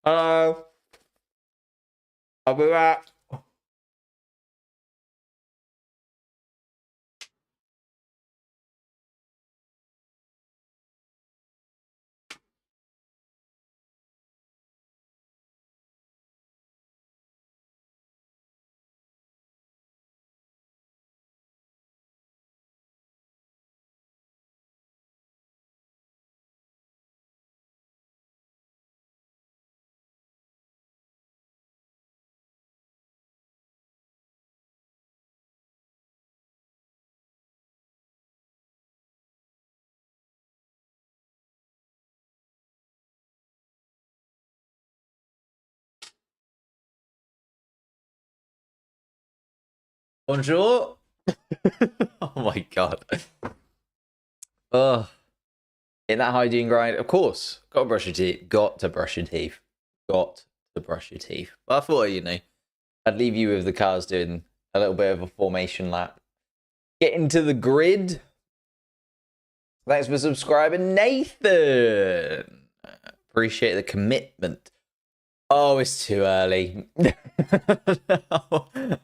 Hello. I'll be back. Bonjour. Oh my god. Oh, in that hygiene grind, of course. Got to brush your teeth. Got to brush your teeth. Got to brush your teeth. But I thought, I'd leave you with the cars doing a little bit of a formation lap. Get into the grid. Thanks for subscribing, Nathan. Appreciate the commitment. Oh, it's too early. No.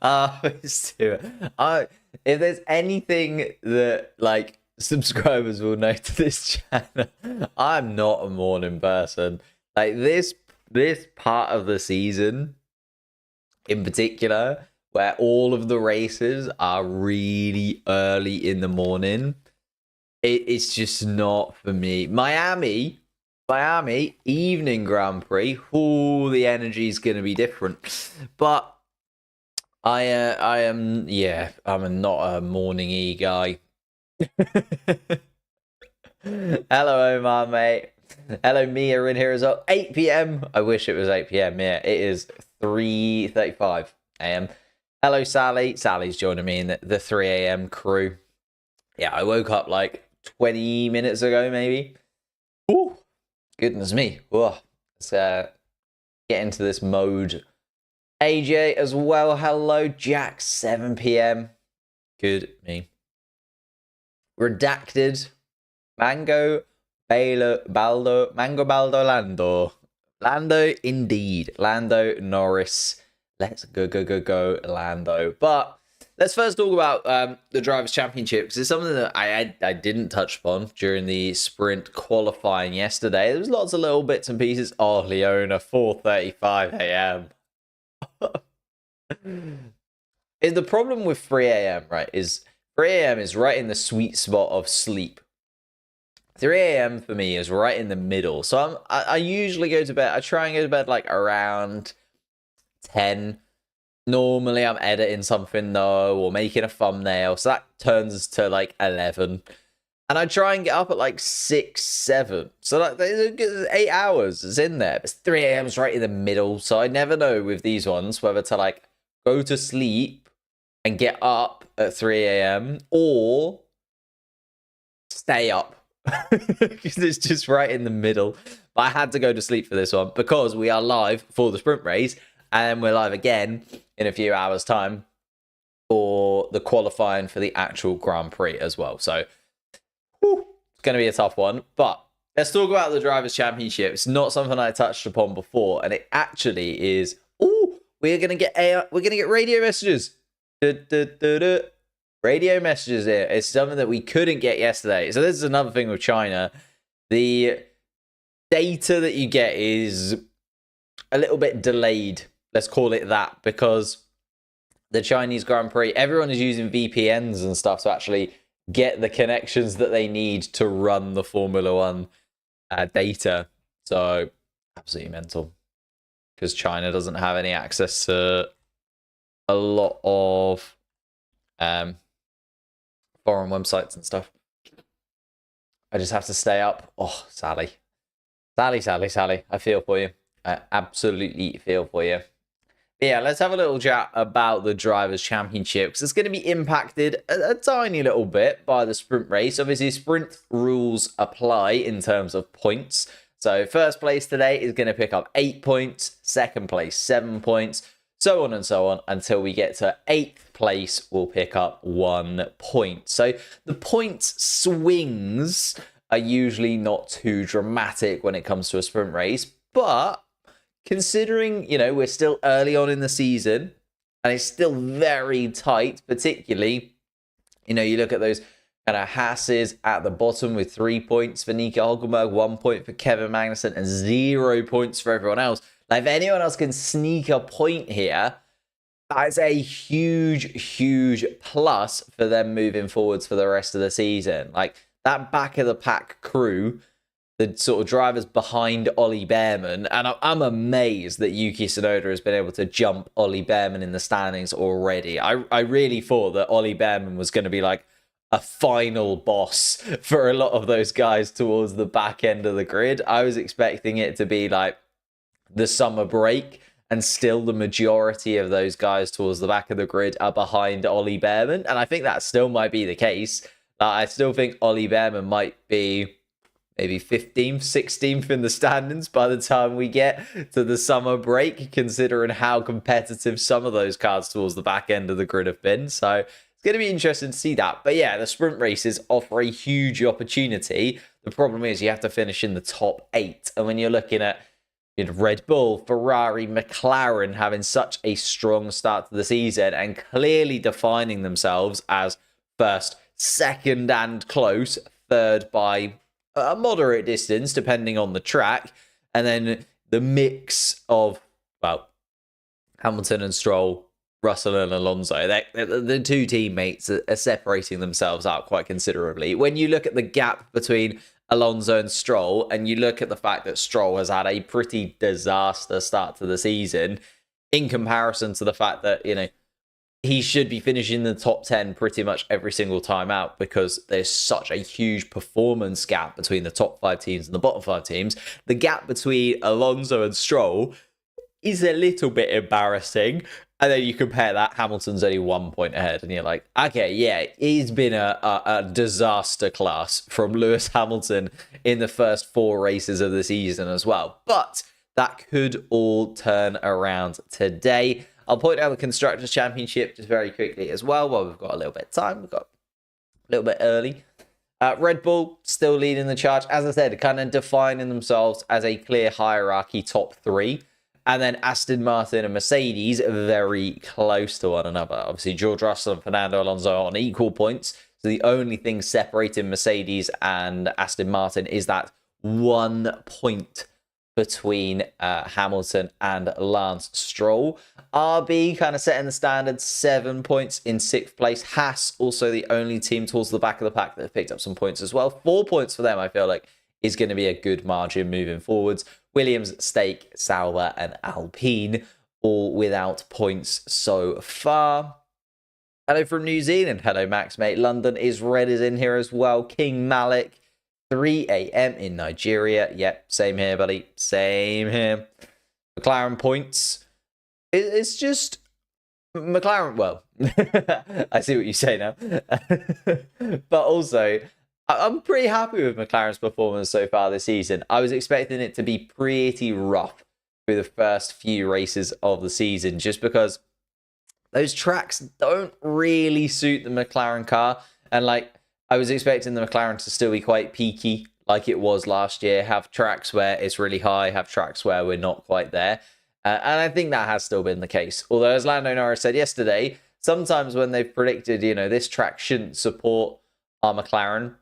Oh, it's too early. If there's anything that, like, subscribers will know to this channel, I'm not a morning person. Like, this part of the season, in particular, where all of the races are really early in the morning, it's just not for me. Miami evening Grand Prix. Ooh, the energy is going to be different. But I'm not a morning-y guy. Hello, Omar, mate. Hello, Mia in here as well. 8 p.m. I wish it was 8 p.m. Yeah, it is 3:35 a.m. Hello, Sally. Sally's joining me in the 3 a.m. crew. Yeah, I woke up like 20 minutes ago, maybe. Ooh. Goodness me. Whoa. Let's get into this mode. AJ as well. Hello, Jack. 7 p.m. Good me. Redacted. Mango Baldo Lando. Lando indeed. Lando Norris. Let's go, Lando. But let's first talk about the Drivers' Championship, because it's something that I didn't touch upon during the sprint qualifying yesterday. There was lots of little bits and pieces. Oh, Leona, 4:35 a.m. The problem with 3 a.m., right, is 3 a.m. is right in the sweet spot of sleep. 3 a.m. for me is right in the middle. So I usually go to bed. I try and go to bed like around 10. Normally I'm editing something though, or making a thumbnail, so that turns to like 11. And I try and get up at like 6, 7. So like there's 8 hours is in there. But 3 a.m. is right in the middle. So I never know with these ones whether to like go to sleep and get up at 3 a.m. or stay up. Because it's just right in the middle. But I had to go to sleep for this one because we are live for the sprint race, and we're live again in a few hours' time for the qualifying for the actual Grand Prix as well. So, it's going to be a tough one. But let's talk about the Drivers' Championship. It's not something I touched upon before, and it actually is. Oh, we're going to get radio messages. Radio messages here. It's something that we couldn't get yesterday. So this is another thing with China. The data that you get is a little bit delayed. Let's call it that, because the Chinese Grand Prix, everyone is using VPNs and stuff to actually get the connections that they need to run the Formula One data. So absolutely mental, because China doesn't have any access to a lot of foreign websites and stuff. I just have to stay up. Oh, Sally. I feel for you. I absolutely feel for you. But yeah, let's have a little chat about the Drivers' Championship, because it's going to be impacted a tiny little bit by the sprint race. Obviously, sprint rules apply in terms of points. So first place today is going to pick up 8 points, second place 7 points, so on and so on, until we get to 8th place, we'll pick up 1 point. So the points swings are usually not too dramatic when it comes to a sprint race, but considering, we're still early on in the season and it's still very tight, particularly, you look at those kind of Hasses at the bottom with 3 points for Nico Hulkenberg, 1 point for Kevin Magnussen, and 0 points for everyone else. Like, if anyone else can sneak a point here, that's a huge, huge plus for them moving forwards for the rest of the season. Like, that back of the pack crew, the sort of drivers behind Ollie Behrman, and I'm amazed that Yuki Tsunoda has been able to jump Ollie Behrman in the standings already. I really thought that Ollie Behrman was going to be like a final boss for a lot of those guys towards the back end of the grid. I was expecting it to be like the summer break, and still the majority of those guys towards the back of the grid are behind Ollie Behrman, and I think that still might be the case. I still think Ollie Behrman might be maybe 15th, 16th in the standings by the time we get to the summer break, considering how competitive some of those cars towards the back end of the grid have been. So it's going to be interesting to see that. But yeah, the sprint races offer a huge opportunity. The problem is you have to finish in the top 8. And when you're looking at Red Bull, Ferrari, McLaren having such a strong start to the season and clearly defining themselves as first, second and close, third by a moderate distance, depending on the track. And then the mix of, well, Hamilton and Stroll, Russell and Alonso, the two teammates are separating themselves out quite considerably. When you look at the gap between Alonso and Stroll, and you look at the fact that Stroll has had a pretty disaster start to the season in comparison to the fact that, he should be finishing in the top 10 pretty much every single time out, because there's such a huge performance gap between the top 5 teams and the bottom 5 teams. The gap between Alonso and Stroll is a little bit embarrassing. And then you compare that, Hamilton's only 1 point ahead, and you're like, okay, yeah, it's been a disaster class from Lewis Hamilton in the first 4 races of the season as well. But that could all turn around today. I'll point out the Constructors' Championship just very quickly as well, while we've got a little bit of time. We've got a little bit early. Red Bull still leading the charge. As I said, kind of defining themselves as a clear hierarchy top 3. And then Aston Martin and Mercedes very close to one another. Obviously, George Russell and Fernando Alonso are on equal points. So the only thing separating Mercedes and Aston Martin is that 1 point between Hamilton and Lance Stroll. RB kind of setting the standard, 7 points in 6th place. Haas, also the only team towards the back of the pack that have picked up some points as well. 4 points for them, I feel like, is going to be a good margin moving forwards. Williams, Stake, Sauber, and Alpine, all without points so far. Hello from New Zealand. Hello, Max, mate. London is red is in here as well. King Malik, 3 a.m. in Nigeria. Yep, same here, buddy. Same here. McLaren points. It's just McLaren. Well, I see what you say now. But also, I'm pretty happy with McLaren's performance so far this season. I was expecting it to be pretty rough through the first few races of the season, just because those tracks don't really suit the McLaren car. And I was expecting the McLaren to still be quite peaky, like it was last year. Have tracks where it's really high, have tracks where we're not quite there. And I think that has still been the case. Although, as Lando Norris said yesterday, sometimes when they've predicted, this track shouldn't support our McLaren,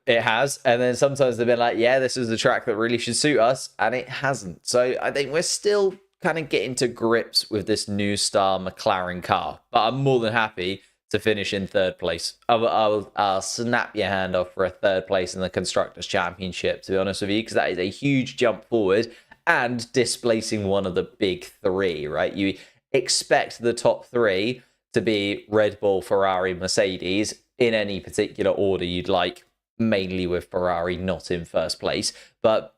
it has. And then sometimes they've been like, yeah, this is the track that really should suit us, and it hasn't. So I think we're still kind of getting to grips with this new star McLaren car. But I'm more than happy to finish in 3rd place. I'll snap your hand off for a 3rd place in the Constructors' Championship, to be honest with you, because that is a huge jump forward and displacing one of the big 3, right? You expect the top 3 to be Red Bull, Ferrari, Mercedes in any particular order you'd like, mainly with Ferrari not in 1st place. But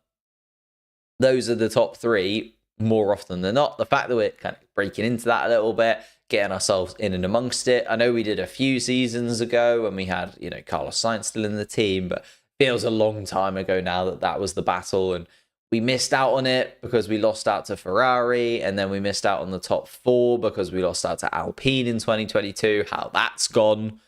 those are the top 3 more often than not. The fact that we're kind of breaking into that a little bit, getting ourselves in and amongst it. I know we did a few seasons ago when we had, Carlos Sainz still in the team, but it feels a long time ago now that was the battle, and we missed out on it because we lost out to Ferrari, and then we missed out on the top 4 because we lost out to Alpine in 2022. How that's gone,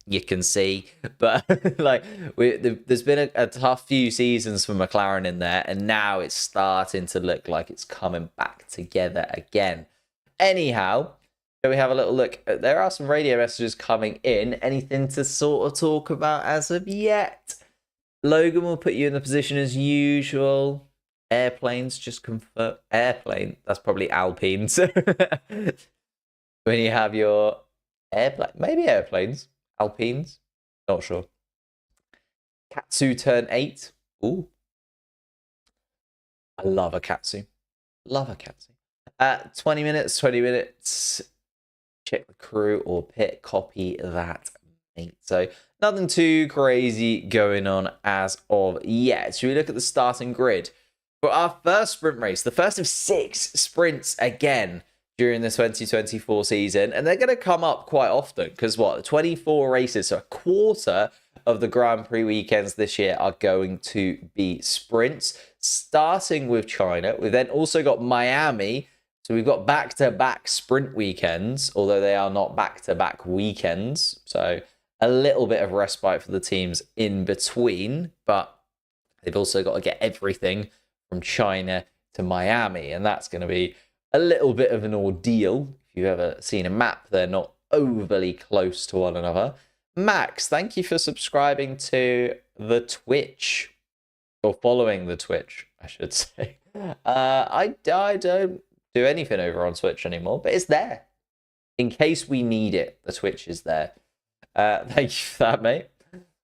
you can see. But like, there's been a tough few seasons for McLaren in there, and now it's starting to look like it's coming back together again. Anyhow, shall we have a little look? There are some radio messages coming in. Anything to sort of talk about as of yet? Logan will put you in the position as usual. Airplanes, just confirm. Airplane, that's probably Alpines. When you have your airplane, maybe airplanes, Alpines, not sure. Katsu turn 8. Ooh. I love a Katsu. Love a Katsu. 20 minutes. Check the crew or pit, copy that, mate. So nothing too crazy going on as of yet. Should we look at the starting grid? For our first sprint race, the first of 6 sprints again during the 2024 season, and they're going to come up quite often because 24 races, so a quarter of the Grand Prix weekends this year are going to be sprints, starting with China. We've then also got Miami, so we've got back-to-back sprint weekends, although they are not back-to-back weekends, so a little bit of respite for the teams in between, but they've also got to get everything from China to Miami, and that's going to be a little bit of an ordeal. If you've ever seen a map, they're not overly close to one another. Max, thank you for subscribing to the Twitch, or following the Twitch, I should say. I don't do anything over on Twitch anymore, but it's there. In case we need it, the Twitch is there. Thank you for that, mate.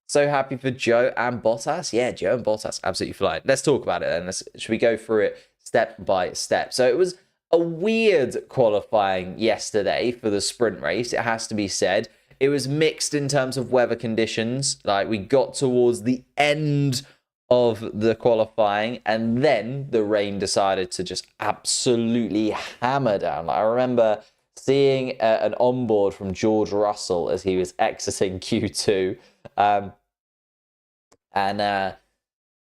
So happy for Joe and Bottas. Yeah, Joe and Bottas, absolutely flying. Let's talk about it then. Should we go through it step by step? So it was a weird qualifying yesterday for the sprint race, it has to be said. It was mixed in terms of weather conditions. Like, we got towards the end of the qualifying, and then the rain decided to just absolutely hammer down. Like, I remember seeing an onboard from George Russell as he was exiting Q2.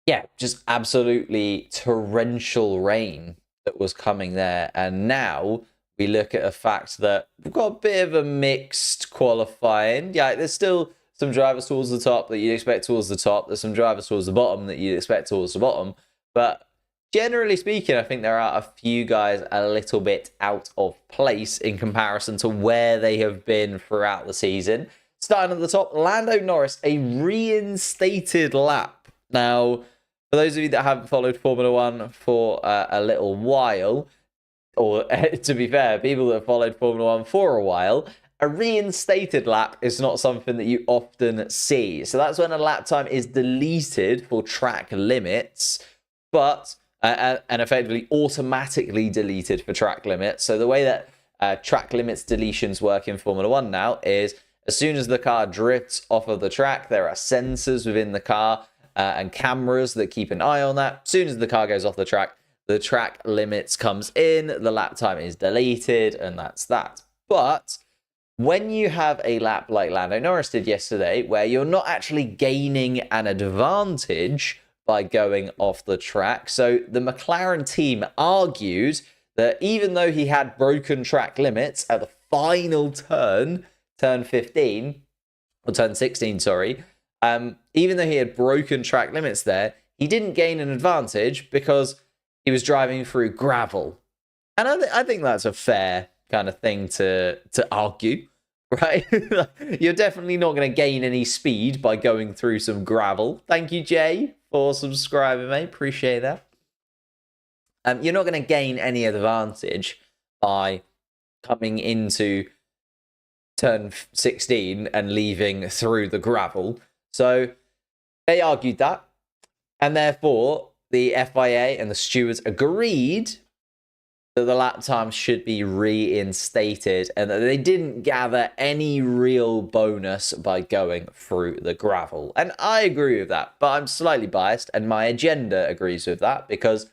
Yeah, just absolutely torrential rain that was coming there. And now we look at a fact that we've got a bit of a mixed qualifying. Yeah, there's still some drivers towards the top that you'd expect towards the top. There's some drivers towards the bottom that you'd expect towards the bottom. But generally speaking, I think there are a few guys a little bit out of place in comparison to where they have been throughout the season. Starting at the top, Lando Norris, a reinstated lap. Now, for those of you that haven't followed Formula One for a little while, or to be fair, people that have followed Formula One for a while, a reinstated lap is not something that you often see. So that's when a lap time is deleted for track limits, but and effectively automatically deleted for track limits. So the way that track limits deletions work in Formula One now is as soon as the car drifts off of the track, there are sensors within the car and cameras that keep an eye on that. As soon as the car goes off the track limits comes in, the lap time is deleted, and that's that. But when you have a lap like Lando Norris did yesterday, where you're not actually gaining an advantage by going off the track, so the McLaren team argued that even though he had broken track limits at the final turn 15, or turn 16, sorry, even though he had broken track limits there, he didn't gain an advantage because he was driving through gravel. And I think that's a fair kind of thing to argue, right? You're definitely not going to gain any speed by going through some gravel. Thank you, Jay, for subscribing, mate. Appreciate that. You're not going to gain any advantage by coming into turn 16 and leaving through the gravel. So they argued that, and therefore the FIA and the stewards agreed that the lap time should be reinstated and that they didn't gather any real bonus by going through the gravel. And I agree with that, but I'm slightly biased, and my agenda agrees with that because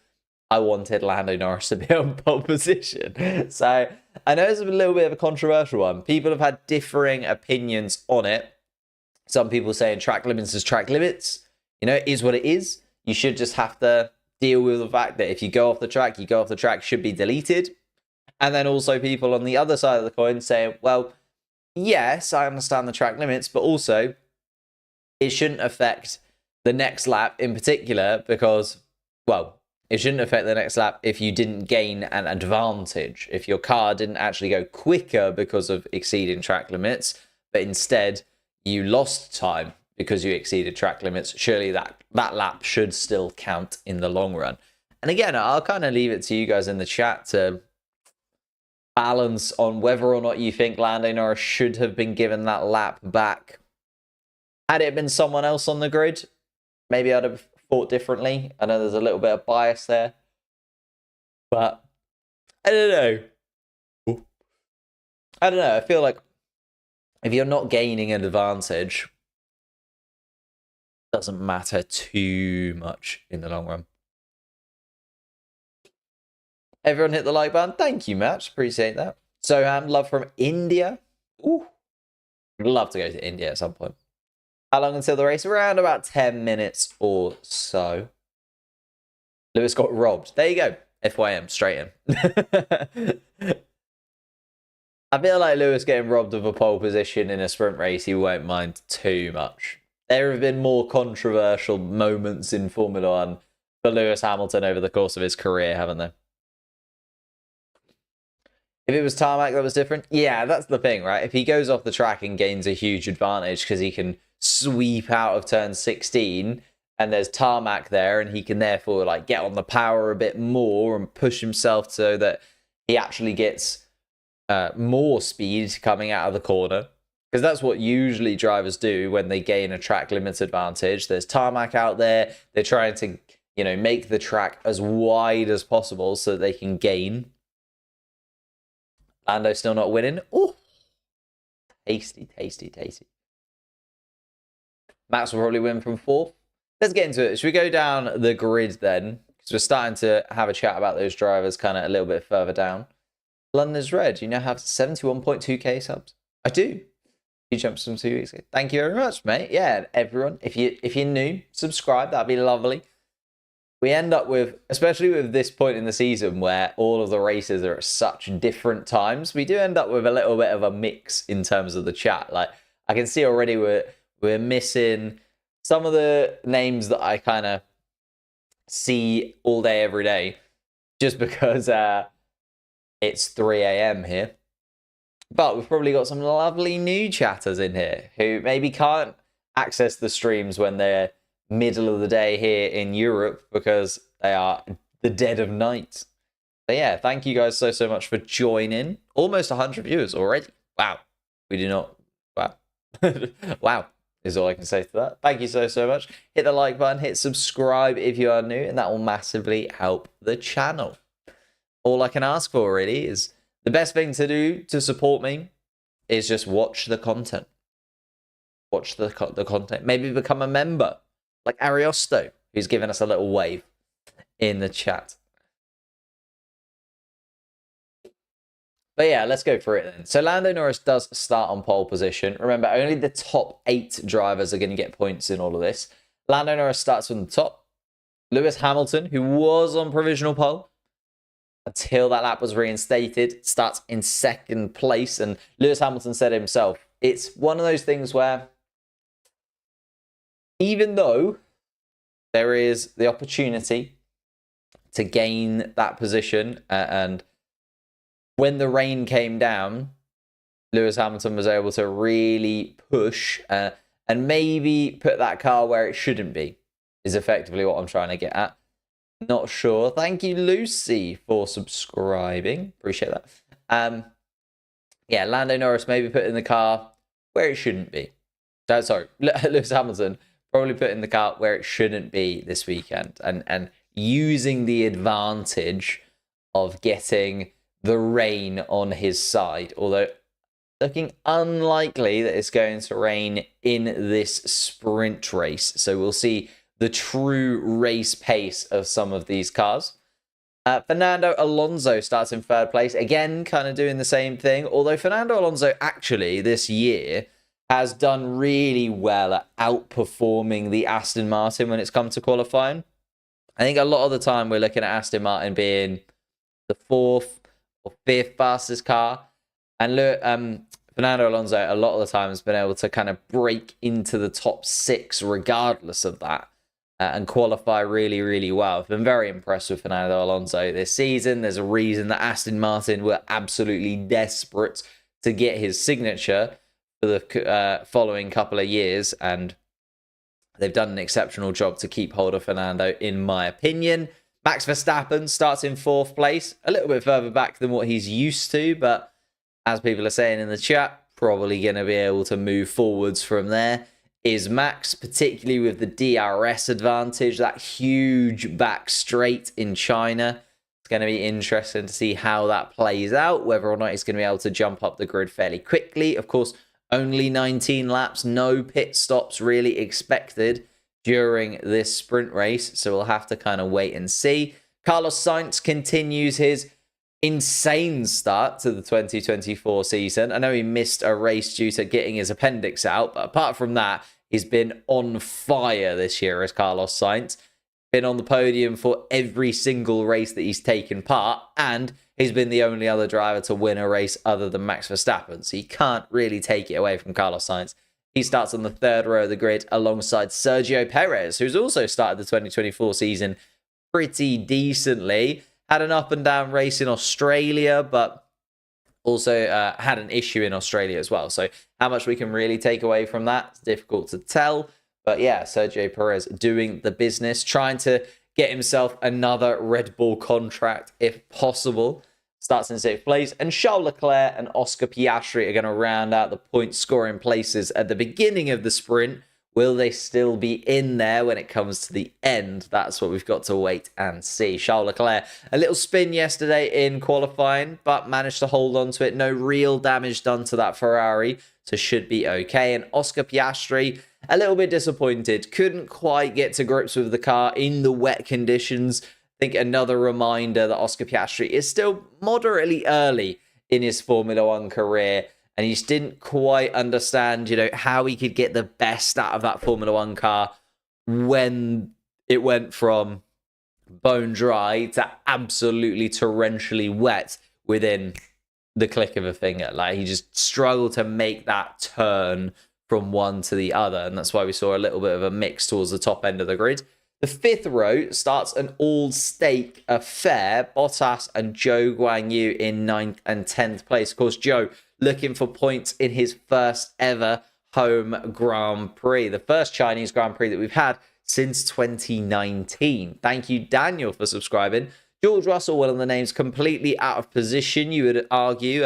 I wanted Lando Norris to be on pole position. So I know it's a little bit of a controversial one. People have had differing opinions on it. Some people saying track limits is track limits. You know, it is what it is. You should just have to deal with the fact that if you go off the track, should be deleted. And then also people on the other side of the coin saying, well, yes, I understand the track limits, but also it shouldn't affect the next lap in particular because, well, it shouldn't affect the next lap if you didn't gain an advantage. If your car didn't actually go quicker because of exceeding track limits, but instead you lost time because you exceeded track limits, surely that lap should still count in the long run. And again, I'll kind of leave it to you guys in the chat to balance on whether or not you think Lando Norris should have been given that lap back. Had it been someone else on the grid, maybe I'd have thought differently. I know there's a little bit of bias there, but I don't know. I feel like if you're not gaining an advantage, it doesn't matter too much in the long run. Everyone hit the like button. Thank you, Matt. Appreciate that. So, love from India. Ooh, I'd love to go to India at some point. How long until the race? Around about 10 minutes or so. Lewis got robbed. There you go. FYM, straight in. I feel like Lewis getting robbed of a pole position in a sprint race, he won't mind too much. There have been more controversial moments in Formula 1 for Lewis Hamilton over the course of his career, haven't there? If it was tarmac that was different, yeah, that's the thing, right? If he goes off the track and gains a huge advantage because he can sweep out of turn 16 and there's tarmac there and he can therefore like get on the power a bit more and push himself so that he actually gets more speed coming out of the corner, because that's what usually drivers do when they gain a track limits advantage. There's tarmac out there. They're trying to, make the track as wide as possible so that they can gain. Lando still not winning. Oh, tasty, tasty, tasty. Max will probably win from 4th. Let's get into it. Should we go down the grid then? Because we're starting to have a chat about those drivers kind of a little bit further down. London is red. You now have 71.2k subs. I do. You jumped from 2 weeks ago. Thank you very much, mate. Yeah, everyone, if you're new, subscribe. That'd be lovely. We end up with, especially with this point in the season where all of the races are at such different times, we do end up with a little bit of a mix in terms of the chat. Like, I can see already we're missing some of the names that I kind of see all day, every day, just because it's 3 a.m. here. But we've probably got some lovely new chatters in here who maybe can't access the streams when they're middle of the day here in Europe because they are the dead of night. But yeah, thank you guys so much for joining. Almost 100 viewers already. Wow. We do not... Wow. Wow is all I can say to that. Thank you so much. Hit the like button. Hit subscribe if you are new, and that will massively help the channel. All I can ask for really is the best thing to do to support me is just watch the content. Watch the content. Maybe become a member like Ariosto, who's given us a little wave in the chat. But yeah, let's go through it then. So Lando Norris does start on pole position. Remember, only the top 8 drivers are going to get points in all of this. Lando Norris starts from the top. Lewis Hamilton, who was on provisional pole until that lap was reinstated, starts in 2nd place. And Lewis Hamilton said himself, it's one of those things where even though there is the opportunity to gain that position, and when the rain came down, Lewis Hamilton was able to really push and maybe put that car where it shouldn't be, is effectively what I'm trying to get at. Not sure. Thank you, Lucy, for subscribing. Appreciate that. Yeah, Lando Norris maybe put in the car where it shouldn't be. Sorry, Lewis Hamilton probably put in the car where it shouldn't be this weekend, and using the advantage of getting the rain on his side, although looking unlikely that it's going to rain in this sprint race. So we'll see the true race pace of some of these cars. Fernando Alonso starts in 3rd place, again kind of doing the same thing, although Fernando Alonso actually this year has done really well at outperforming the Aston Martin when it's come to qualifying. I think a lot of the time we're looking at Aston Martin being the 4th or 5th fastest car, and Fernando Alonso, a lot of the time, has been able to kind of break into the top 6 regardless of that and qualify really, really well. I've been very impressed with Fernando Alonso this season. There's a reason that Aston Martin were absolutely desperate to get his signature for the following couple of years, and they've done an exceptional job to keep hold of Fernando, in my opinion. Max Verstappen starts in 4th place, a little bit further back than what he's used to, but as people are saying in the chat, probably going to be able to move forwards from there. Is Max, particularly with the DRS advantage, that huge back straight in China. It's going to be interesting to see how that plays out, whether or not he's going to be able to jump up the grid fairly quickly. Of course, only 19 laps, no pit stops really expected during this sprint race, so we'll have to kind of wait and see. Carlos Sainz continues his insane start to the 2024 season. I know he missed a race due to getting his appendix out, but apart from that, he's been on fire this year as Carlos Sainz. Been on the podium for every single race that he's taken part, and he's been the only other driver to win a race other than Max Verstappen, so you can't really take it away from Carlos Sainz. He starts on the 3rd row of the grid alongside Sergio Perez, who's also started the 2024 season pretty decently. Had an up and down race in Australia, but also had an issue in Australia as well. So how much we can really take away from that, it's difficult to tell. But yeah, Sergio Perez doing the business, trying to get himself another Red Bull contract if possible. Starts in 6th place. And Charles Leclerc and Oscar Piastri are going to round out the point scoring places at the beginning of the sprint. Will they still be in there when it comes to the end? That's what we've got to wait and see. Charles Leclerc, a little spin yesterday in qualifying, but managed to hold on to it. No real damage done to that Ferrari, so should be okay. And Oscar Piastri, a little bit disappointed. Couldn't quite get to grips with the car in the wet conditions. I think another reminder that Oscar Piastri is still moderately early in his Formula One career. And he just didn't quite understand, how he could get the best out of that Formula One car when it went from bone dry to absolutely torrentially wet within the click of a finger. Like, he just struggled to make that turn from one to the other. And that's why we saw a little bit of a mix towards the top end of the grid. The 5th row starts an all-stake affair. Bottas and Zhou Guanyu in 9th and 10th place. Of course, Zhou looking for points in his first ever home Grand Prix. The first Chinese Grand Prix that we've had since 2019. Thank you, Daniel, for subscribing. George Russell, one of the names completely out of position, you would argue,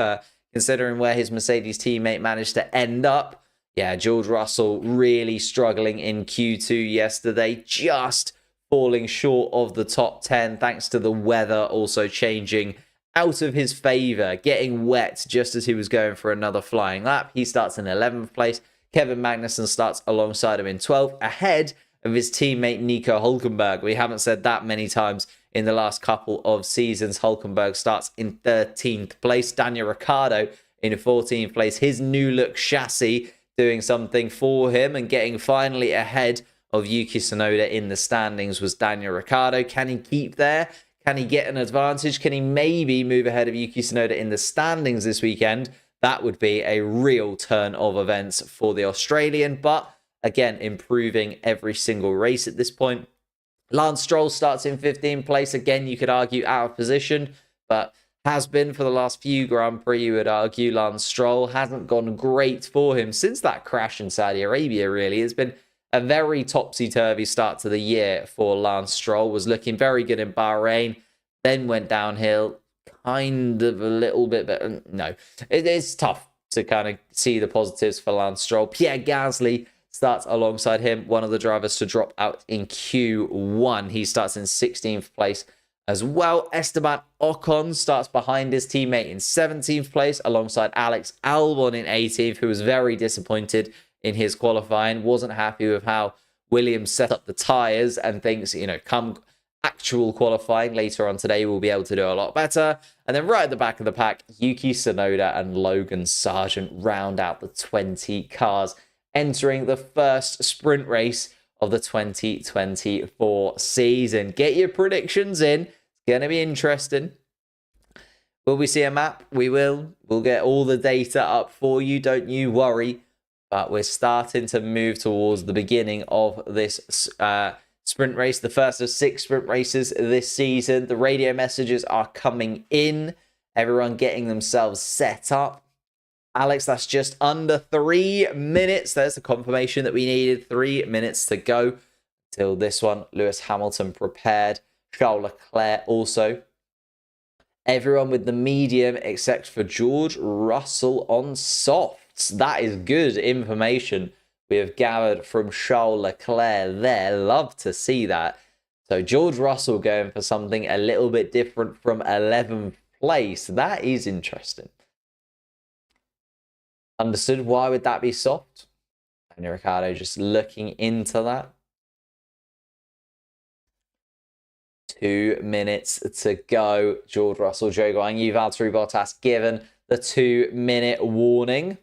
considering where his Mercedes teammate managed to end up. Yeah, George Russell really struggling in Q2 yesterday, just falling short of the top 10 thanks to the weather also changing out of his favour, getting wet just as he was going for another flying lap. He starts in 11th place. Kevin Magnussen starts alongside him in 12th, ahead of his teammate Nico Hülkenberg. We haven't said that many times in the last couple of seasons. Hülkenberg starts in 13th place. Daniel Ricciardo in 14th place. His new look chassis doing something for him and getting finally ahead of Yuki Tsunoda in the standings was Daniel Ricciardo. Can he keep there? Can he get an advantage? Can he maybe move ahead of Yuki Tsunoda in the standings this weekend? That would be a real turn of events for the Australian, but again, improving every single race at this point. Lance Stroll starts in 15th place. Again, you could argue out of position, but has been for the last few Grand Prix, you would argue. Lance Stroll hasn't gone great for him since that crash in Saudi Arabia, really. It's been a very topsy-turvy start to the year for Lance Stroll. Was looking very good in Bahrain, then went downhill kind of a little bit, but no. It's tough to kind of see the positives for Lance Stroll. Pierre Gasly starts alongside him, one of the drivers to drop out in Q1. He starts in 16th place as well. Esteban Ocon starts behind his teammate in 17th place, alongside Alex Albon in 18th, who was very disappointed in his qualifying, wasn't happy with how Williams set up the tyres and thinks, come actual qualifying later on today, we'll be able to do a lot better. And then right at the back of the pack, Yuki Tsunoda and Logan Sargent round out the 20 cars entering the first sprint race of the 2024 season. Get your predictions in. It's going to be interesting. Will we see a map? We will. We'll get all the data up for you. Don't you worry. But we're starting to move towards the beginning of this sprint race, the first of 6 sprint races this season. The radio messages are coming in. Everyone getting themselves set up. Alex, that's just under 3 minutes. There's the confirmation that we needed. 3 minutes to go till this one. Lewis Hamilton prepared. Charles Leclerc also. Everyone with the medium except for George Russell on softs. That is good information we have gathered from Charles Leclerc there. Love to see that. So George Russell going for something a little bit different from 11th place. That is interesting. Understood. Why would that be soft? And Ricciardo just looking into that. 2 minutes to go. George Russell, Zhou Guanyu, Valtteri Bottas given the 2-minute warning.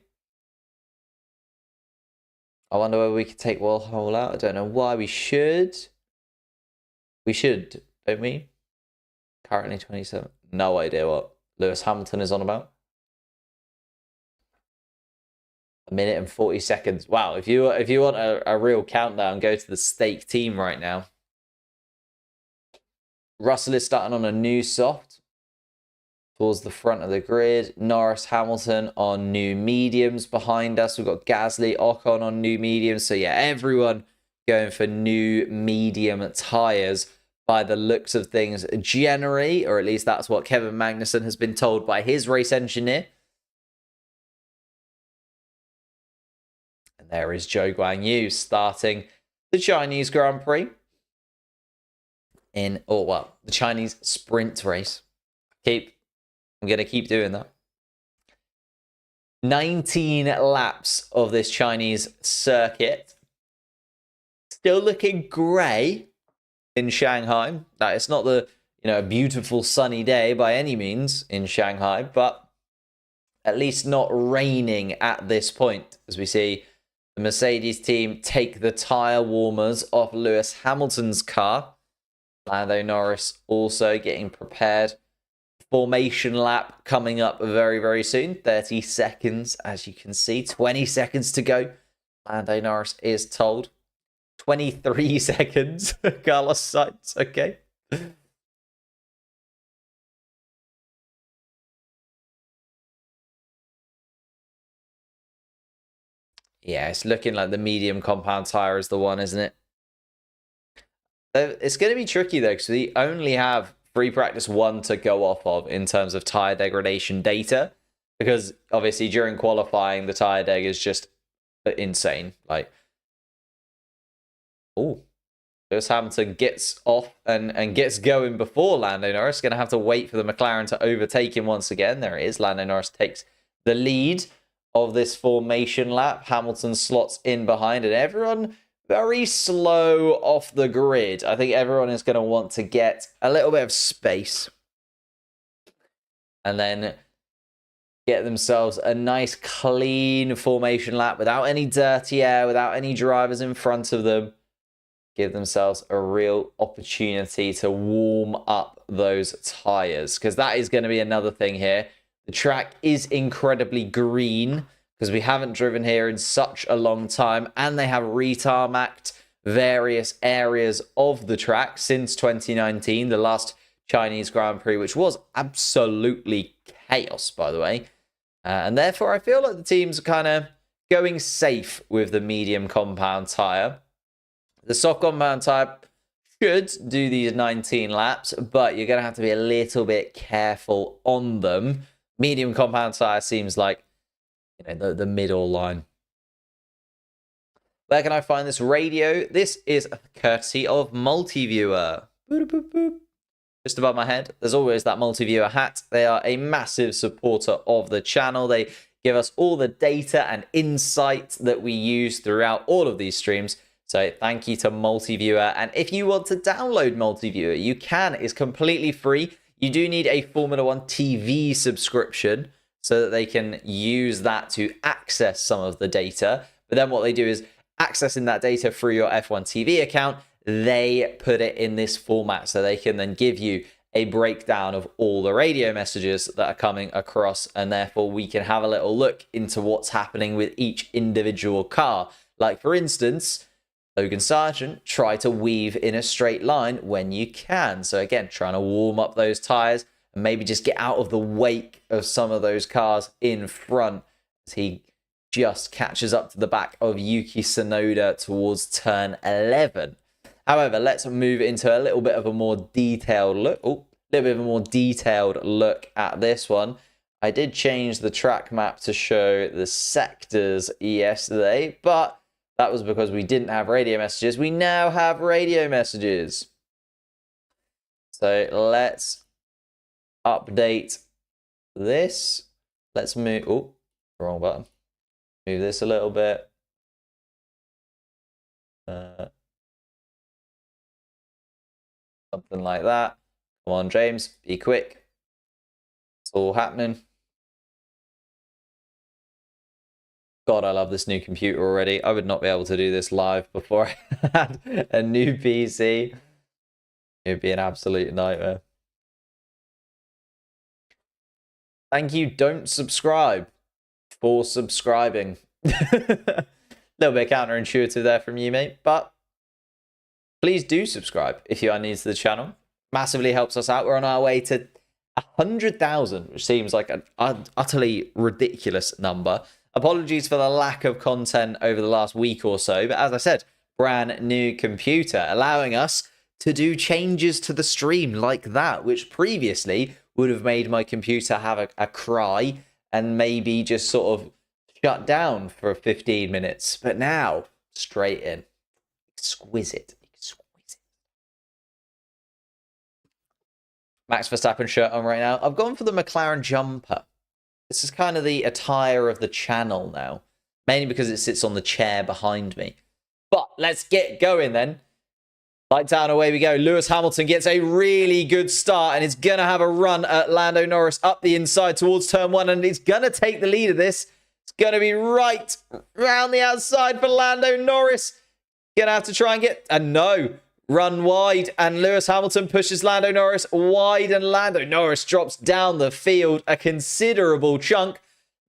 I wonder whether we could take Warhol out. I don't know why we should. We should, don't we? Currently 27. No idea what Lewis Hamilton is on about. 1 minute and 40 seconds. Wow, if you want a real countdown, go to the stake team right now. Russell is starting on a new soft towards the front of the grid. Norris, Hamilton on new mediums behind us. We've got Gasly, Ocon on new mediums. So yeah, everyone going for new medium tyres by the looks of things generally, or at least that's what Kevin Magnussen has been told by his race engineer. And there is Zhou Guanyu starting the Chinese Grand Prix. The Chinese sprint race. I'm going to keep doing that. 19 laps of this Chinese circuit. Still looking grey in Shanghai. Now, it's not the a beautiful sunny day by any means in Shanghai, but at least not raining at this point, as we see the Mercedes team take the tyre warmers off Lewis Hamilton's car. Lando Norris also getting prepared. Formation lap coming up very, very soon. 30 seconds, as you can see. 20 seconds to go. Lando Norris is told. 23 seconds. Carlos Sainz, okay. Yeah, it's looking like the medium compound tyre is the one, isn't it? It's going to be tricky, though, because we only have free practice 1 to go off of in terms of tyre degradation data. Because, obviously, during qualifying, the tyre deg is just insane. Lewis Hamilton gets off and gets going before Lando Norris. Going to have to wait for the McLaren to overtake him once again. There it is. Lando Norris takes the lead of this formation lap. Hamilton slots in behind, and everyone very slow off the grid. I think everyone is going to want to get a little bit of space and then get themselves a nice clean formation lap without any dirty air, without any drivers in front of them. Give themselves a real opportunity to warm up those tyres, because that is going to be another thing here. The track is incredibly green because we haven't driven here in such a long time, and they have retarmacked various areas of the track since 2019, the last Chinese Grand Prix, which was absolutely chaos, by the way. And therefore, I feel like the teams are kind of going safe with the medium compound tyre. The soft compound tyre should do these 19 laps, but you're going to have to be a little bit careful on them. Medium compound tyre seems like the middle line. Where can I find this radio? This is courtesy of Multiviewer. Boop, boop, boop. Just above my head, there's always that Multiviewer hat. They are a massive supporter of the channel. They give us all the data and insight that we use throughout all of these streams. So thank you to Multiviewer. And if you want to download Multiviewer, you can. It's completely free. You do need a Formula One TV subscription so that they can use that to access some of the data. But then what they do is, accessing that data through your F1 TV account, they put it in this format so they can then give you a breakdown of all the radio messages that are coming across, and therefore we can have a little look into what's happening with each individual car. Like, for instance, Logan Sargent, try to weave in a straight line when you can. So again, trying to warm up those tires and maybe just get out of the wake of some of those cars in front as he just catches up to the back of Yuki Tsunoda towards turn 11. However, let's move into a little bit of a more detailed look. Oh, a little bit of a more detailed look at this one. I did change the track map to show the sectors yesterday, but that was because we didn't have radio messages. We now have radio messages. So let's update this. Let's move. Oh, wrong button. Move this a little bit. Something like that. Come on, James, be quick. It's all happening. God, I love this new computer already. I would not be able to do this live before I had a new PC. It would be an absolute nightmare. Thank you. Don't subscribe for subscribing. A little bit counterintuitive there from you, mate, but please do subscribe if you are new to the channel. Massively helps us out. We're on our way to 100,000, which seems like an utterly ridiculous number. Apologies for the lack of content over the last week or so, but as I said, brand new computer, allowing us to do changes to the stream like that, which previously would have made my computer have a cry and maybe just sort of shut down for 15 minutes. But now, straight in. Exquisite. Exquisite. Max Verstappen shirt on right now. I've gone for the McLaren jumper. This is kind of the attire of the channel now. Mainly because it sits on the chair behind me. But let's get going then. Lights out and away we go. Lewis Hamilton gets a really good start and is going to have a run at Lando Norris up the inside towards turn 1. And he's going to take the lead of this. It's going to be right round the outside for Lando Norris. Going to have to try and get... And no. Run wide. And Lewis Hamilton pushes Lando Norris wide. And Lando Norris drops down the field a considerable chunk.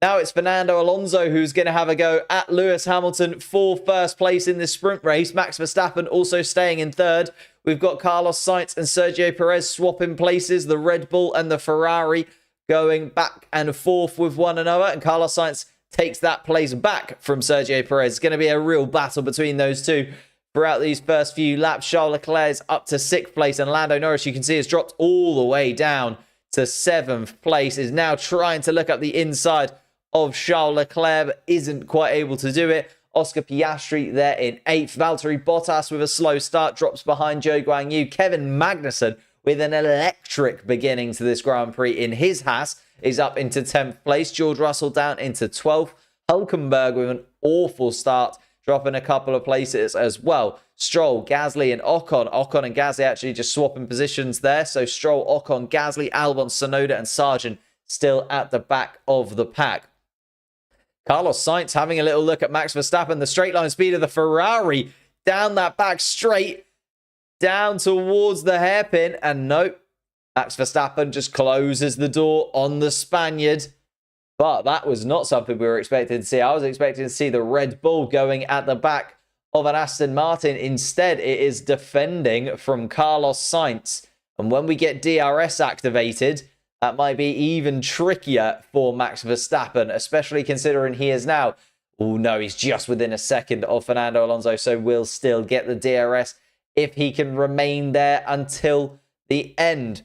Now it's Fernando Alonso who's going to have a go at Lewis Hamilton for first place in this sprint race. Max Verstappen also staying in third. We've got Carlos Sainz and Sergio Perez swapping places. The Red Bull and the Ferrari going back and forth with one another. And Carlos Sainz takes that place back from Sergio Perez. It's going to be a real battle between those two throughout these first few laps. Charles Leclerc is up to 6th place. And Lando Norris, you can see, has dropped all the way down to 7th place. Is now trying to look up the inside of Charles Leclerc, but isn't quite able to do it. Oscar Piastri there in 8th. Valtteri Bottas with a slow start drops behind Zhou Guanyu. Kevin Magnussen with an electric beginning to this Grand Prix in his Haas is up into 10th place. George Russell down into 12th. Hülkenberg with an awful start, dropping a couple of places as well. Stroll, Gasly and Ocon. Ocon and Gasly actually just swapping positions there. So Stroll, Ocon, Gasly, Albon, Tsunoda and Sargent still at the back of the pack. Carlos Sainz having a little look at Max Verstappen. The straight line speed of the Ferrari down that back straight, down towards the hairpin. And nope, Max Verstappen just closes the door on the Spaniard. But that was not something we were expecting to see. I was expecting to see the Red Bull going at the back of an Aston Martin. Instead, it is defending from Carlos Sainz. And when we get DRS activated, that might be even trickier for Max Verstappen, especially considering he is now... Oh, no, he's just within a second of Fernando Alonso, so will still get the DRS if he can remain there until the end.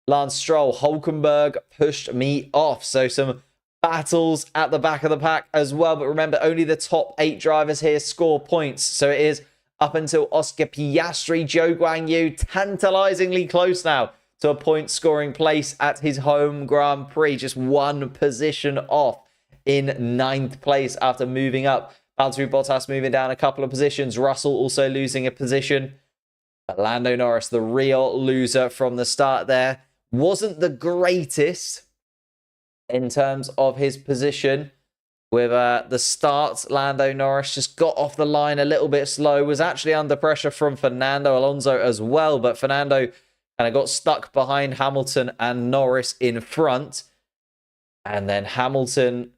Lance Stroll, Hülkenberg pushed me off, so some battles at the back of the pack as well. But remember, only the top 8 drivers here score points, so it is up until Oscar Piastri. Zhou Guanyu, tantalizingly close now to a point-scoring place at his home Grand Prix. Just one position off in 9th place after moving up. Valtteri Bottas moving down a couple of positions. Russell also losing a position. But Lando Norris, the real loser from the start there, wasn't the greatest in terms of his position. With the start, Lando Norris just got off the line a little bit slow. Was actually under pressure from Fernando Alonso as well. But Fernando kind of got stuck behind Hamilton and Norris in front. And then Hamilton,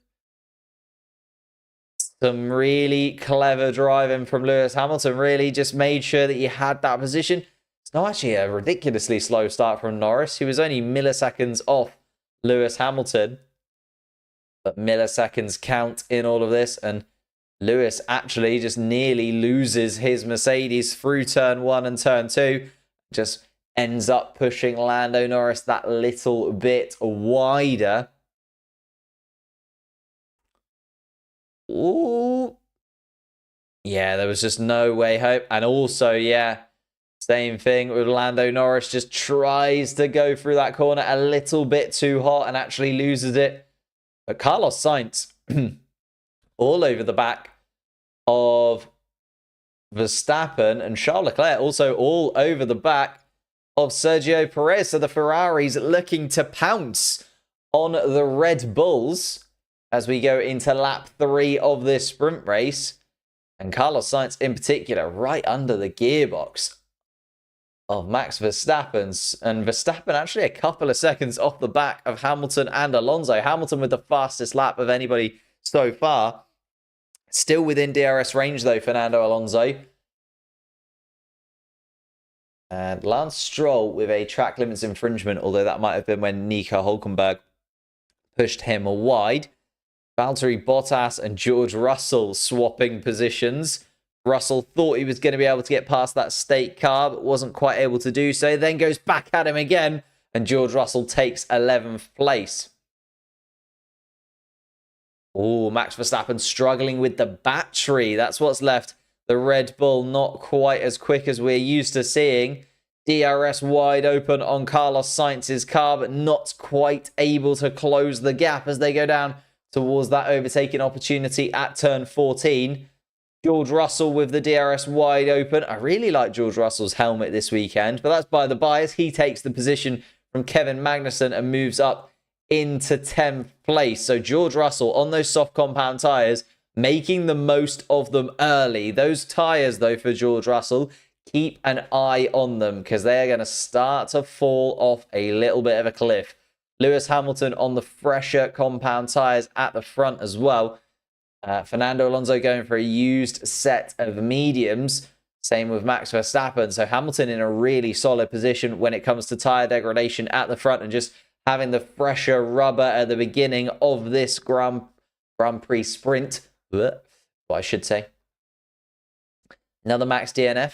some really clever driving from Lewis Hamilton, really just made sure that he had that position. It's not actually a ridiculously slow start from Norris. He was only milliseconds off Lewis Hamilton. But milliseconds count in all of this. And Lewis actually just nearly loses his Mercedes through turn 1 and turn 2. Just ends up pushing Lando Norris that little bit wider. Ooh. Yeah, there was just no way home. And also, yeah, same thing with Lando Norris. Just tries to go through that corner a little bit too hot and actually loses it. But Carlos Sainz, all over the back of Verstappen, and Charles Leclerc also all over the back of Sergio Perez. So the Ferraris looking to pounce on the Red Bulls as we go into lap 3 of this sprint race. And Carlos Sainz in particular, right under the gearbox of Max Verstappen. And Verstappen actually a couple of seconds off the back of Hamilton and Alonso. Hamilton with the fastest lap of anybody so far. Still within DRS range though, Fernando Alonso. And Lance Stroll with a track limits infringement, although that might have been when Nico Hülkenberg pushed him wide. Valtteri Bottas and George Russell swapping positions. Russell thought he was going to be able to get past that state car, but wasn't quite able to do so. Then goes back at him again, and George Russell takes 11th place. Oh, Max Verstappen struggling with the battery. That's what's left the Red Bull not quite as quick as we're used to seeing. DRS wide open on Carlos Sainz's car, but not quite able to close the gap as they go down towards that overtaking opportunity at turn 14. George Russell with the DRS wide open. I really like George Russell's helmet this weekend, but that's by the by as he takes the position from Kevin Magnussen and moves up into 10th place. So George Russell on those soft compound tyres, making the most of them early. Those tyres, though, for George Russell, keep an eye on them because they're going to start to fall off a little bit of a cliff. Lewis Hamilton on the fresher compound tyres at the front as well. Fernando Alonso going for a used set of mediums. Same with Max Verstappen. So Hamilton in a really solid position when it comes to tyre degradation at the front and just having the fresher rubber at the beginning of this Grand Prix sprint. What I should say. Another Max DNF.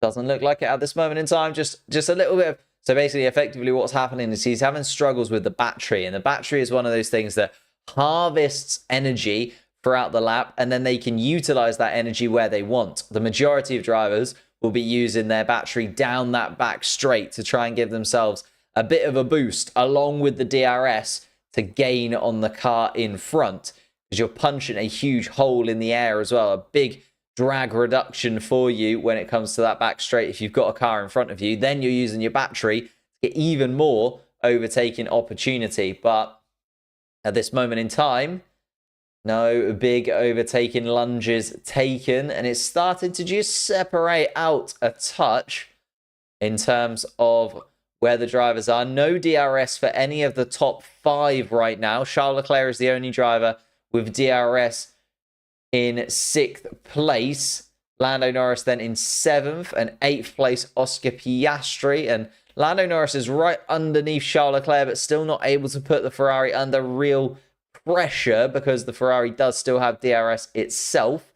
Doesn't look like it at this moment in time. Just a little bit of... So basically, effectively, what's happening is he's having struggles with the battery. And the battery is one of those things that harvests energy throughout the lap, and then they can utilize that energy where they want. The majority of drivers will be using their battery down that back straight to try and give themselves a bit of a boost along with the DRS to gain on the car in front, because you're punching a huge hole in the air as well. A big drag reduction for you when it comes to that back straight. If you've got a car in front of you, then you're using your battery to get even more overtaking opportunity. But at this moment in time, no big overtaking lunges taken, and it's starting to just separate out a touch in terms of where the drivers are. No DRS for any of the top 5 right now. Charles Leclerc is the only driver with DRS in 6th place. Lando Norris then in 7th, and 8th place Oscar Piastri. And Lando Norris is right underneath Charles Leclerc, but still not able to put the Ferrari under real pressure because the Ferrari does still have DRS itself.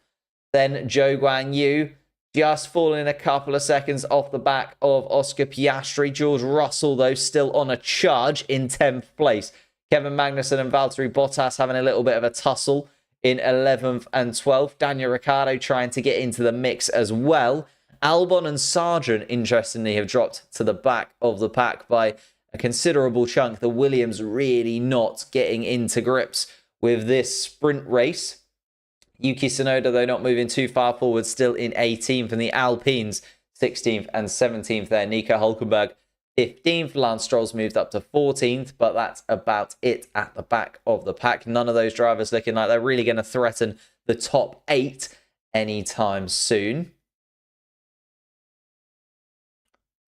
Then Zhou Guanyu just falling a couple of seconds off the back of Oscar Piastri. George Russell, though, still on a charge in 10th place. Kevin Magnussen and Valtteri Bottas having a little bit of a tussle in 11th and 12th. Daniel Ricciardo trying to get into the mix as well. Albon and Sargent, interestingly, have dropped to the back of the pack by a considerable chunk. The Williams really not getting into grips with this sprint race. Yuki Tsunoda, though, not moving too far forward, still in 18th. And the Alpines, 16th and 17th there. Nico Hülkenberg, 15th. Lance Stroll's moved up to 14th, but that's about it at the back of the pack. None of those drivers looking like they're really going to threaten the top 8 anytime soon.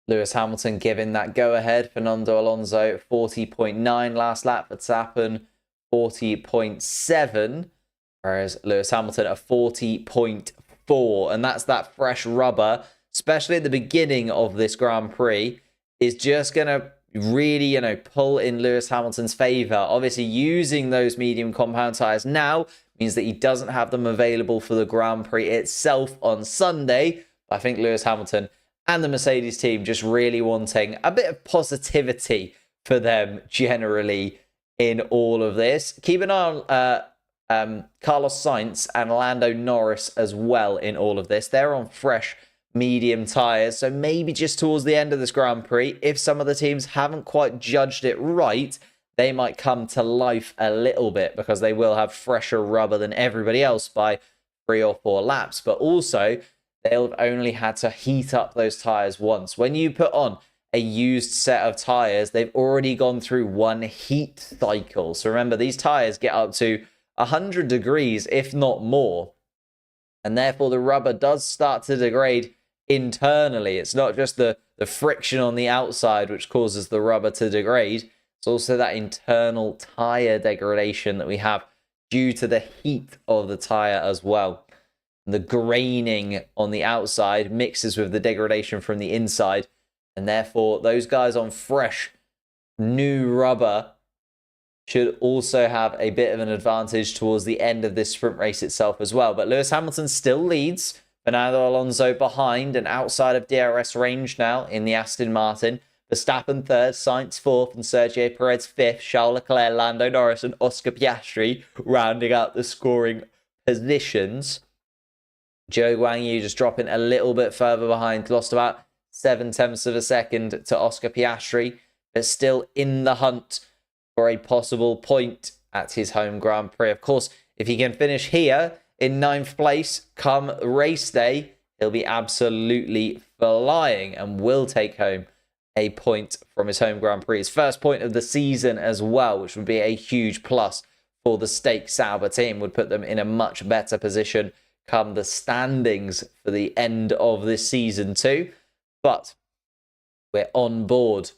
Lewis Hamilton giving that go-ahead. Fernando Alonso, 40.9 last lap. Verstappen, 40.7. Whereas Lewis Hamilton at 40.4. And that's that fresh rubber, especially at the beginning of this Grand Prix, is just going to really, pull in Lewis Hamilton's favour. Obviously, using those medium compound tyres now means that he doesn't have them available for the Grand Prix itself on Sunday. I think Lewis Hamilton and the Mercedes team just really wanting a bit of positivity for them generally in all of this. Keep an eye on Carlos Sainz and Lando Norris as well in all of this. They're on fresh medium tyres, so maybe just towards the end of this Grand Prix, if some of the teams haven't quite judged it right, they might come to life a little bit because they will have fresher rubber than everybody else by 3 or 4 laps. But also, they'll have only had to heat up those tyres once. When you put on a used set of tyres, they've already gone through one heat cycle. So remember, these tyres get up to 100 degrees, if not more. And therefore, the rubber does start to degrade internally. It's not just the friction on the outside which causes the rubber to degrade. It's also that internal tyre degradation that we have due to the heat of the tyre as well. The graining on the outside mixes with the degradation from the inside. And therefore, those guys on fresh, new rubber should also have a bit of an advantage towards the end of this sprint race itself as well. But Lewis Hamilton still leads. Fernando Alonso behind and outside of DRS range now in the Aston Martin. Verstappen third, Sainz fourth, and Sergio Perez fifth. Charles Leclerc, Lando Norris, and Oscar Piastri rounding out the scoring positions. Zhou Guanyu just dropping a little bit further behind. Lost about 0.7 of a second to Oscar Piastri, but still in the hunt for a possible point at his home Grand Prix. Of course, if he can finish here in 9th place come race day, he'll be absolutely flying and will take home a point from his home Grand Prix. His first point of the season as well, which would be a huge plus for the Stake Sauber team, would put them in a much better position come the standings for the end of this season too. But we're on board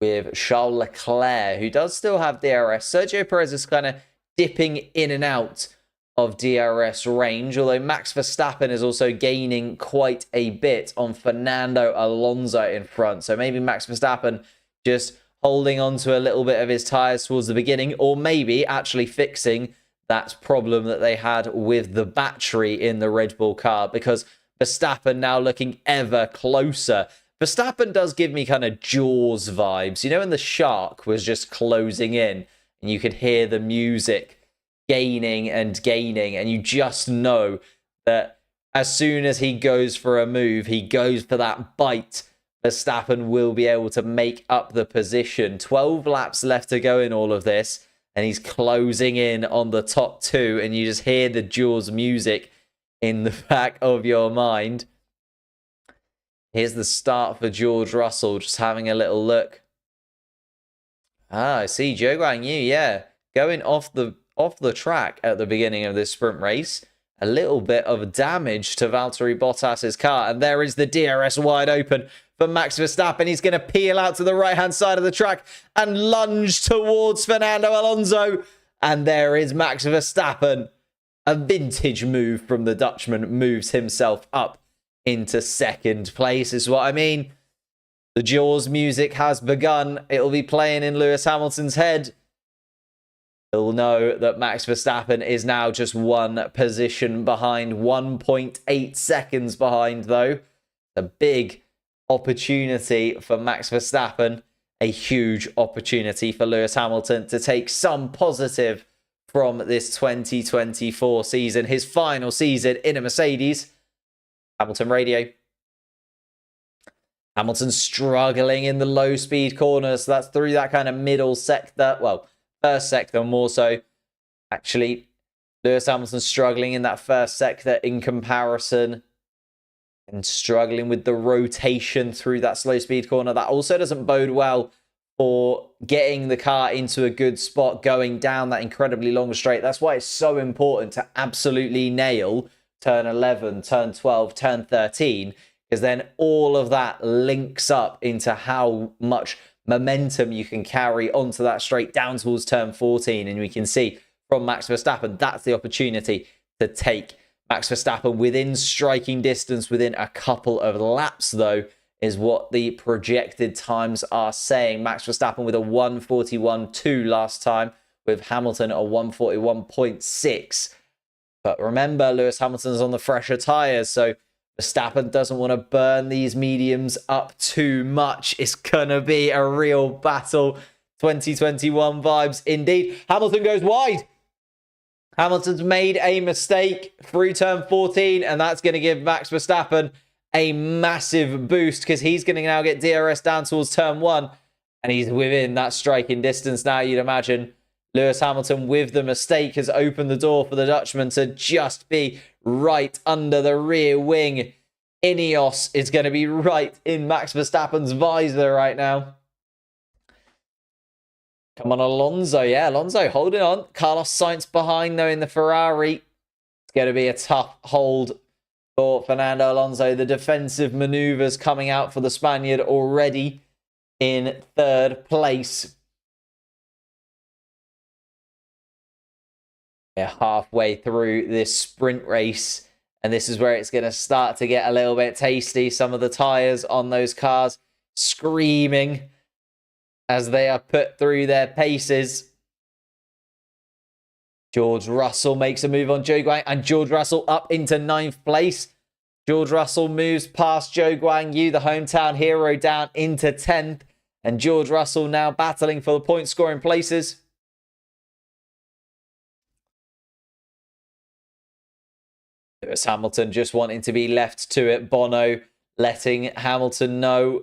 with Charles Leclerc, who does still have DRS. Sergio Perez is kind of dipping in and out of DRS range, although Max Verstappen is also gaining quite a bit on Fernando Alonso in front. So maybe Max Verstappen just holding on to a little bit of his tyres towards the beginning, or maybe actually fixing that problem that they had with the battery in the Red Bull car, because Verstappen now looking ever closer. Verstappen does give me kind of Jaws vibes. You know, when the shark was just closing in and you could hear the music gaining and gaining, and you just know that as soon as he goes for a move, he goes for that bite, Verstappen will be able to make up the position. 12 laps left to go in all of this, and he's closing in on the top 2, and you just hear the Jaws music in the back of your mind. Here's the start for George Russell, just having a little look. I see Zhou Guanyu, yeah, going off the track at the beginning of this sprint race. A little bit of damage to Valtteri Bottas's car, and there is the DRS wide open for Max Verstappen. He's going to peel out to the right-hand side of the track and lunge towards Fernando Alonso. And there is Max Verstappen. A vintage move from the Dutchman, moves himself up into 2nd place, is what I mean. The Jaws music has begun. It'll be playing in Lewis Hamilton's head. He'll know that Max Verstappen is now just one position behind, 1.8 seconds behind, though. A big opportunity for Max Verstappen, a huge opportunity for Lewis Hamilton to take some positive from this 2024 season, his final season in a Mercedes. Hamilton radio. Hamilton struggling in the low-speed corners. So that's through that kind of middle sector. Well, first sector more so. Actually, Lewis Hamilton struggling in that first sector in comparison. And struggling with the rotation through that slow-speed corner. That also doesn't bode well for getting the car into a good spot, going down that incredibly long straight. That's why it's so important to absolutely nail turn 11, turn 12, turn 13. because then all of that links up into how much momentum you can carry onto that straight down towards turn 14. And we can see from Max Verstappen, that's the opportunity to take Max Verstappen within striking distance within a couple of laps, though, is what the projected times are saying. Max Verstappen with a 1:41.2 last time, with Hamilton a 1:41.6. But remember, Lewis Hamilton's on the fresher tyres, so Verstappen doesn't want to burn these mediums up too much. It's going to be a real battle. 2021 vibes indeed. Hamilton goes wide. Hamilton's made a mistake through turn 14, and that's going to give Max Verstappen a massive boost because he's going to now get DRS down towards turn 1, and he's within that striking distance now, you'd imagine. Lewis Hamilton, with the mistake, has opened the door for the Dutchman to just be right under the rear wing. Ineos is going to be right in Max Verstappen's visor right now. Come on, Alonso. Yeah, Alonso holding on. Carlos Sainz behind, though, in the Ferrari. It's going to be a tough hold for Fernando Alonso. The defensive maneuvers coming out for the Spaniard already in third place. Yeah, halfway through this sprint race, and this is where it's going to start to get a little bit tasty. Some of the tyres on those cars screaming as they are put through their paces. George Russell makes a move on Zhou Guanyu, and George Russell up into 9th place. George Russell moves past Zhou Guanyu, the hometown hero, down into 10th. And George Russell now battling for the point scoring places. Lewis Hamilton just wanting to be left to it. Bono letting Hamilton know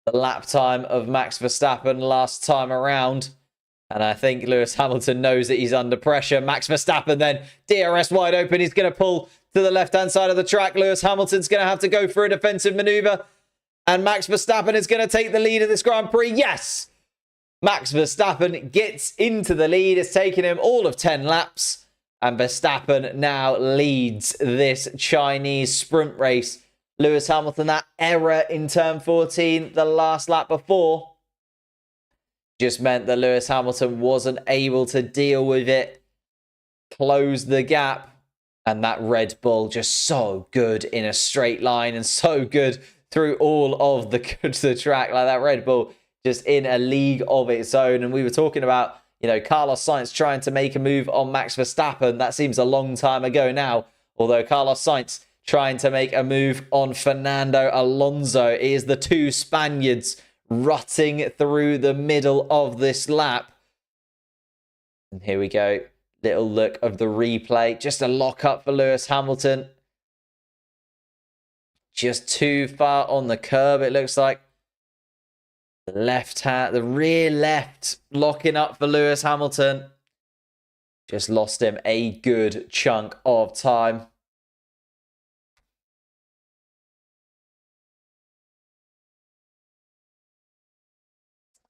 the lap time of Max Verstappen last time around. And I think Lewis Hamilton knows that he's under pressure. Max Verstappen then, DRS wide open. He's going to pull to the left-hand side of the track. Lewis Hamilton's going to have to go for a defensive maneuver. And Max Verstappen is going to take the lead of this Grand Prix. Yes! Max Verstappen gets into the lead. It's taken him all of 10 laps. And Verstappen now leads this Chinese sprint race. Lewis Hamilton, that error in turn 14, the last lap before, just meant that Lewis Hamilton wasn't able to deal with it, close the gap. And that Red Bull just so good in a straight line and so good through all of the track. Like that Red Bull just in a league of its own. And we were talking about, you know, Carlos Sainz trying to make a move on Max Verstappen. That seems a long time ago now. Although Carlos Sainz trying to make a move on Fernando Alonso. It is the two Spaniards rutting through the middle of this lap. And here we go. Little look of the replay. Just a lock up for Lewis Hamilton. Just too far on the curb, it looks like. The left hand, the rear left, locking up for Lewis Hamilton. Just lost him a good chunk of time.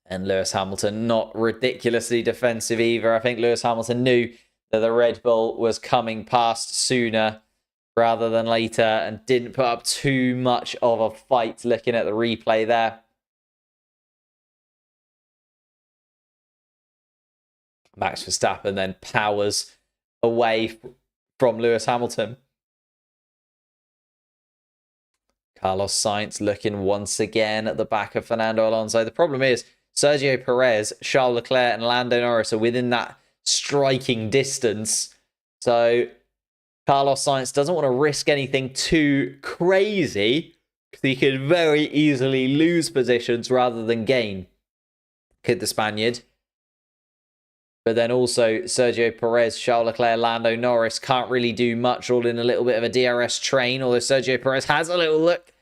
And Lewis Hamilton not ridiculously defensive either. I think Lewis Hamilton knew that the Red Bull was coming past sooner rather than later and didn't put up too much of a fight looking at the replay there. Max Verstappen then powers away from Lewis Hamilton. Carlos Sainz looking once again at the back of Fernando Alonso. The problem is Sergio Perez, Charles Leclerc and Lando Norris are within that striking distance. So Carlos Sainz doesn't want to risk anything too crazy because he could very easily lose positions rather than gain. Could the Spaniard? But then also Sergio Perez, Charles Leclerc, Lando Norris can't really do much, all in a little bit of a DRS train, although Sergio Perez has a little look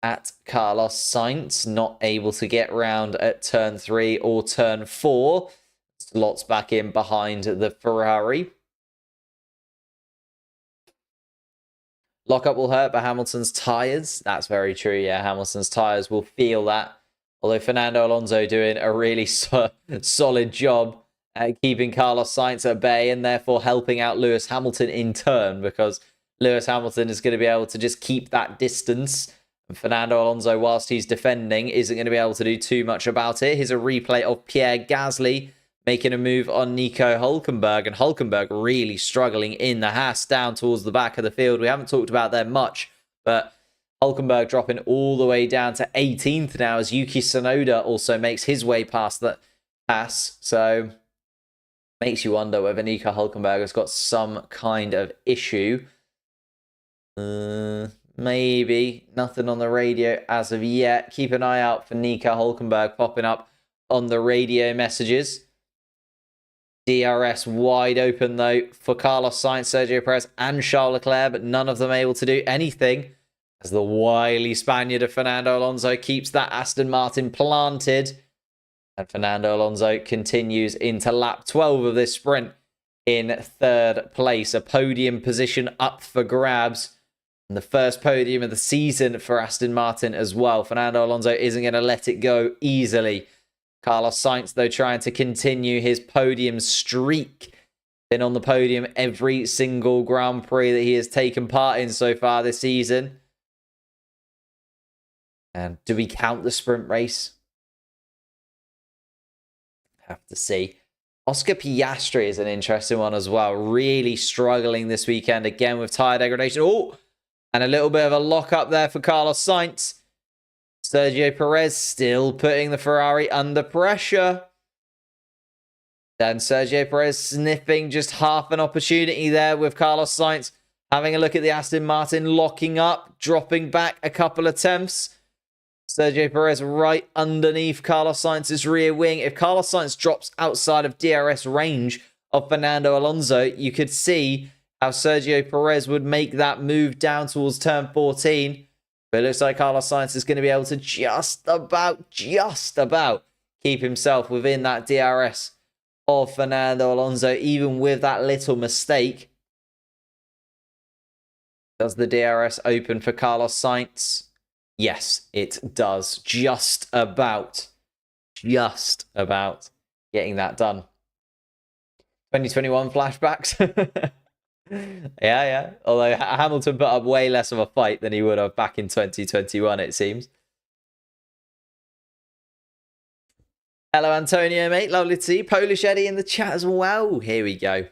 at Carlos Sainz, not able to get round at turn 3 or turn 4. Slots back in behind the Ferrari. Lockup will hurt, but Hamilton's tyres. That's very true, yeah. Hamilton's tyres will feel that. Although Fernando Alonso doing a really solid job at keeping Carlos Sainz at bay and therefore helping out Lewis Hamilton in turn, because Lewis Hamilton is going to be able to just keep that distance And Fernando Alonso, whilst he's defending, isn't going to be able to do too much about it. Here's a replay of Pierre Gasly making a move on Nico Hülkenberg. And Hülkenberg really struggling in the Haas down towards the back of the field. We haven't talked about them much, but Hülkenberg dropping all the way down to 18th now as Yuki Tsunoda also makes his way past the Haas. So makes you wonder whether Nico Hülkenberg has got some kind of issue. Maybe. Nothing on the radio as of yet. Keep an eye out for Nico Hülkenberg popping up on the radio messages. DRS wide open though for Carlos Sainz, Sergio Perez and Charles Leclerc, but none of them able to do anything as the wily Spaniard of Fernando Alonso keeps that Aston Martin planted. And Fernando Alonso continues into lap 12 of this sprint in third place. A podium position up for grabs. And the first podium of the season for Aston Martin as well. Fernando Alonso isn't going to let it go easily. Carlos Sainz, though, trying to continue his podium streak. Been on the podium every single Grand Prix that he has taken part in so far this season. And do we count the sprint race? Have to see. Oscar Piastri is an interesting one as well. Really struggling this weekend again with tyre degradation. Oh, and a little bit of a lock up there for Carlos Sainz. Sergio Perez still putting the Ferrari under pressure. Then Sergio Perez sniffing just half an opportunity there with Carlos Sainz. Having a look at the Aston Martin locking up, dropping back a couple attempts. Sergio Perez right underneath Carlos Sainz's rear wing. If Carlos Sainz drops outside of DRS range of Fernando Alonso, you could see how Sergio Perez would make that move down towards turn 14. But it looks like Carlos Sainz is going to be able to just about keep himself within that DRS of Fernando Alonso, even with that little mistake. Does the DRS open for Carlos Sainz? Yes, it does. Just about getting that done. 2021 flashbacks. Yeah. Although Hamilton put up way less of a fight than he would have back in 2021, it seems. Hello, Antonio, mate. Lovely to see you. Polish Eddie in the chat as well. Here we go.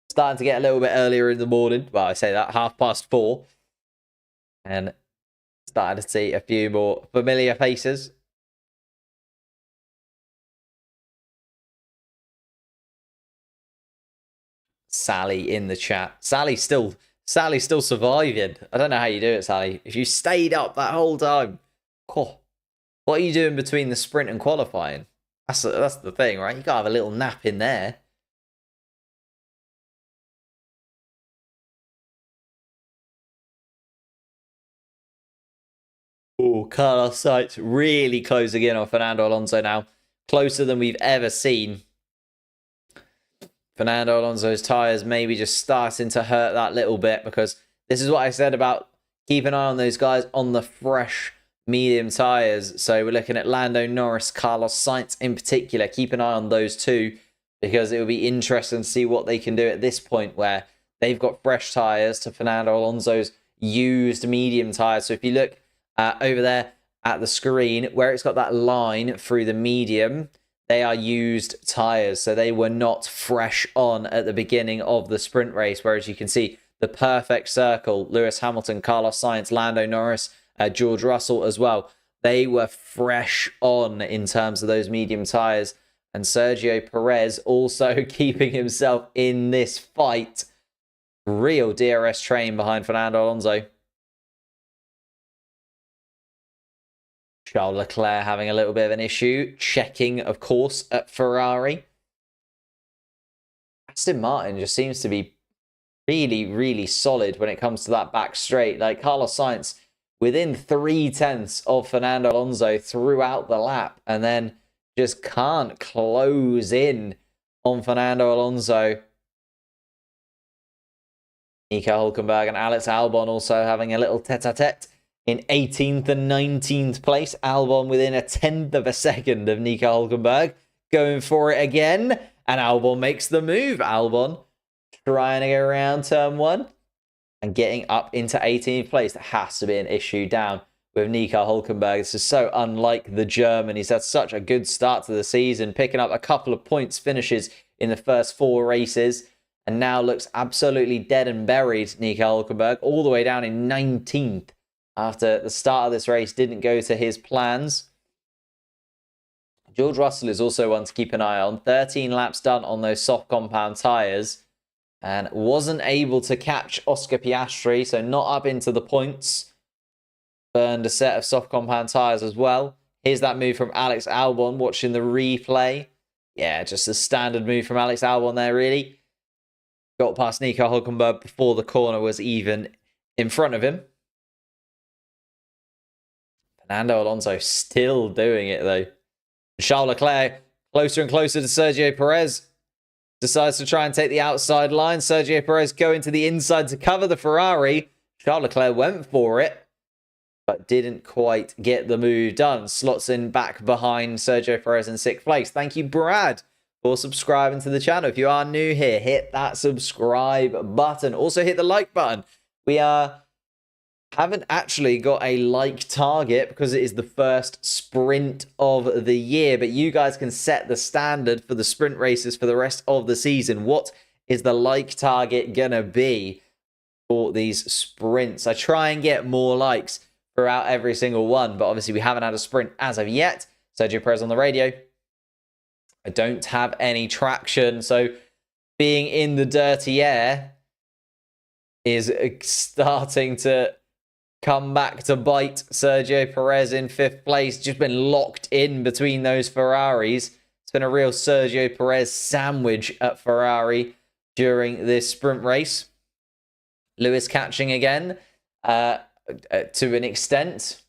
Starting to get a little bit earlier in the morning. Well, I say that 4:30. And starting to see a few more familiar faces. Sally in the chat. Sally's still surviving. I don't know how you do it, Sally. If you stayed up that whole time, what are you doing between the sprint and qualifying? That's the thing, right? You gotta have a little nap in there. Oh, Carlos Sainz really closing in on Fernando Alonso now. Closer than we've ever seen. Fernando Alonso's tyres maybe just starting to hurt that little bit, because this is what I said about keep an eye on those guys on the fresh medium tyres. So we're looking at Lando Norris, Carlos Sainz in particular. Keep an eye on those two, because it will be interesting to see what they can do at this point where they've got fresh tyres to Fernando Alonso's used medium tyres. So if you look over there at the screen where it's got that line through the medium, they are used tyres, so they were not fresh on at the beginning of the sprint race. Whereas you can see the perfect circle, Lewis Hamilton, Carlos Sainz, Lando Norris, George Russell as well. They were fresh on in terms of those medium tyres. And Sergio Perez also keeping himself in this fight. Real DRS train behind Fernando Alonso. Charles Leclerc having a little bit of an issue. Checking, of course, at Ferrari. Aston Martin just seems to be really, really solid when it comes to that back straight. Like Carlos Sainz within 0.3 of Fernando Alonso throughout the lap, and then just can't close in on Fernando Alonso. Nico Hülkenberg and Alex Albon also having a little tete-a-tete. In 18th and 19th place, Albon within 1/10 of a second of Nico Hülkenberg. Going for it again, and Albon makes the move. Albon trying to go around turn 1 and getting up into 18th place. That has to be an issue down with Nico Hülkenberg. This is so unlike the German. He's had such a good start to the season, picking up a couple of points finishes in the first 4 races, and now looks absolutely dead and buried, Nico Hülkenberg, all the way down in 19th after the start of this race didn't go to his plans. George Russell is also one to keep an eye on. 13 laps done on those soft compound tyres, and wasn't able to catch Oscar Piastri, so not up into the points. Burned a set of soft compound tyres as well. Here's that move from Alex Albon, watching the replay. Yeah, just a standard move from Alex Albon there, really. Got past Nico Hülkenberg before the corner was even in front of him. Fernando Alonso still doing it, though. Charles Leclerc, closer and closer to Sergio Perez. Decides to try and take the outside line. Sergio Perez going to the inside to cover the Ferrari. Charles Leclerc went for it, but didn't quite get the move done. Slots in back behind Sergio Perez in 6th place. Thank you, Brad, for subscribing to the channel. If you are new here, hit that subscribe button. Also hit the like button. We haven't actually got a like target because it is the first sprint of the year, but you guys can set the standard for the sprint races for the rest of the season. What is the like target gonna be for these sprints? I try and get more likes throughout every single one, but obviously we haven't had a sprint as of yet. Sergio Perez on the radio. I don't have any traction, so being in the dirty air is starting to come back to bite Sergio Perez in 5th place. Just been locked in between those Ferraris. It's been a real Sergio Perez sandwich at Ferrari during this sprint race. Lewis catching again to an extent.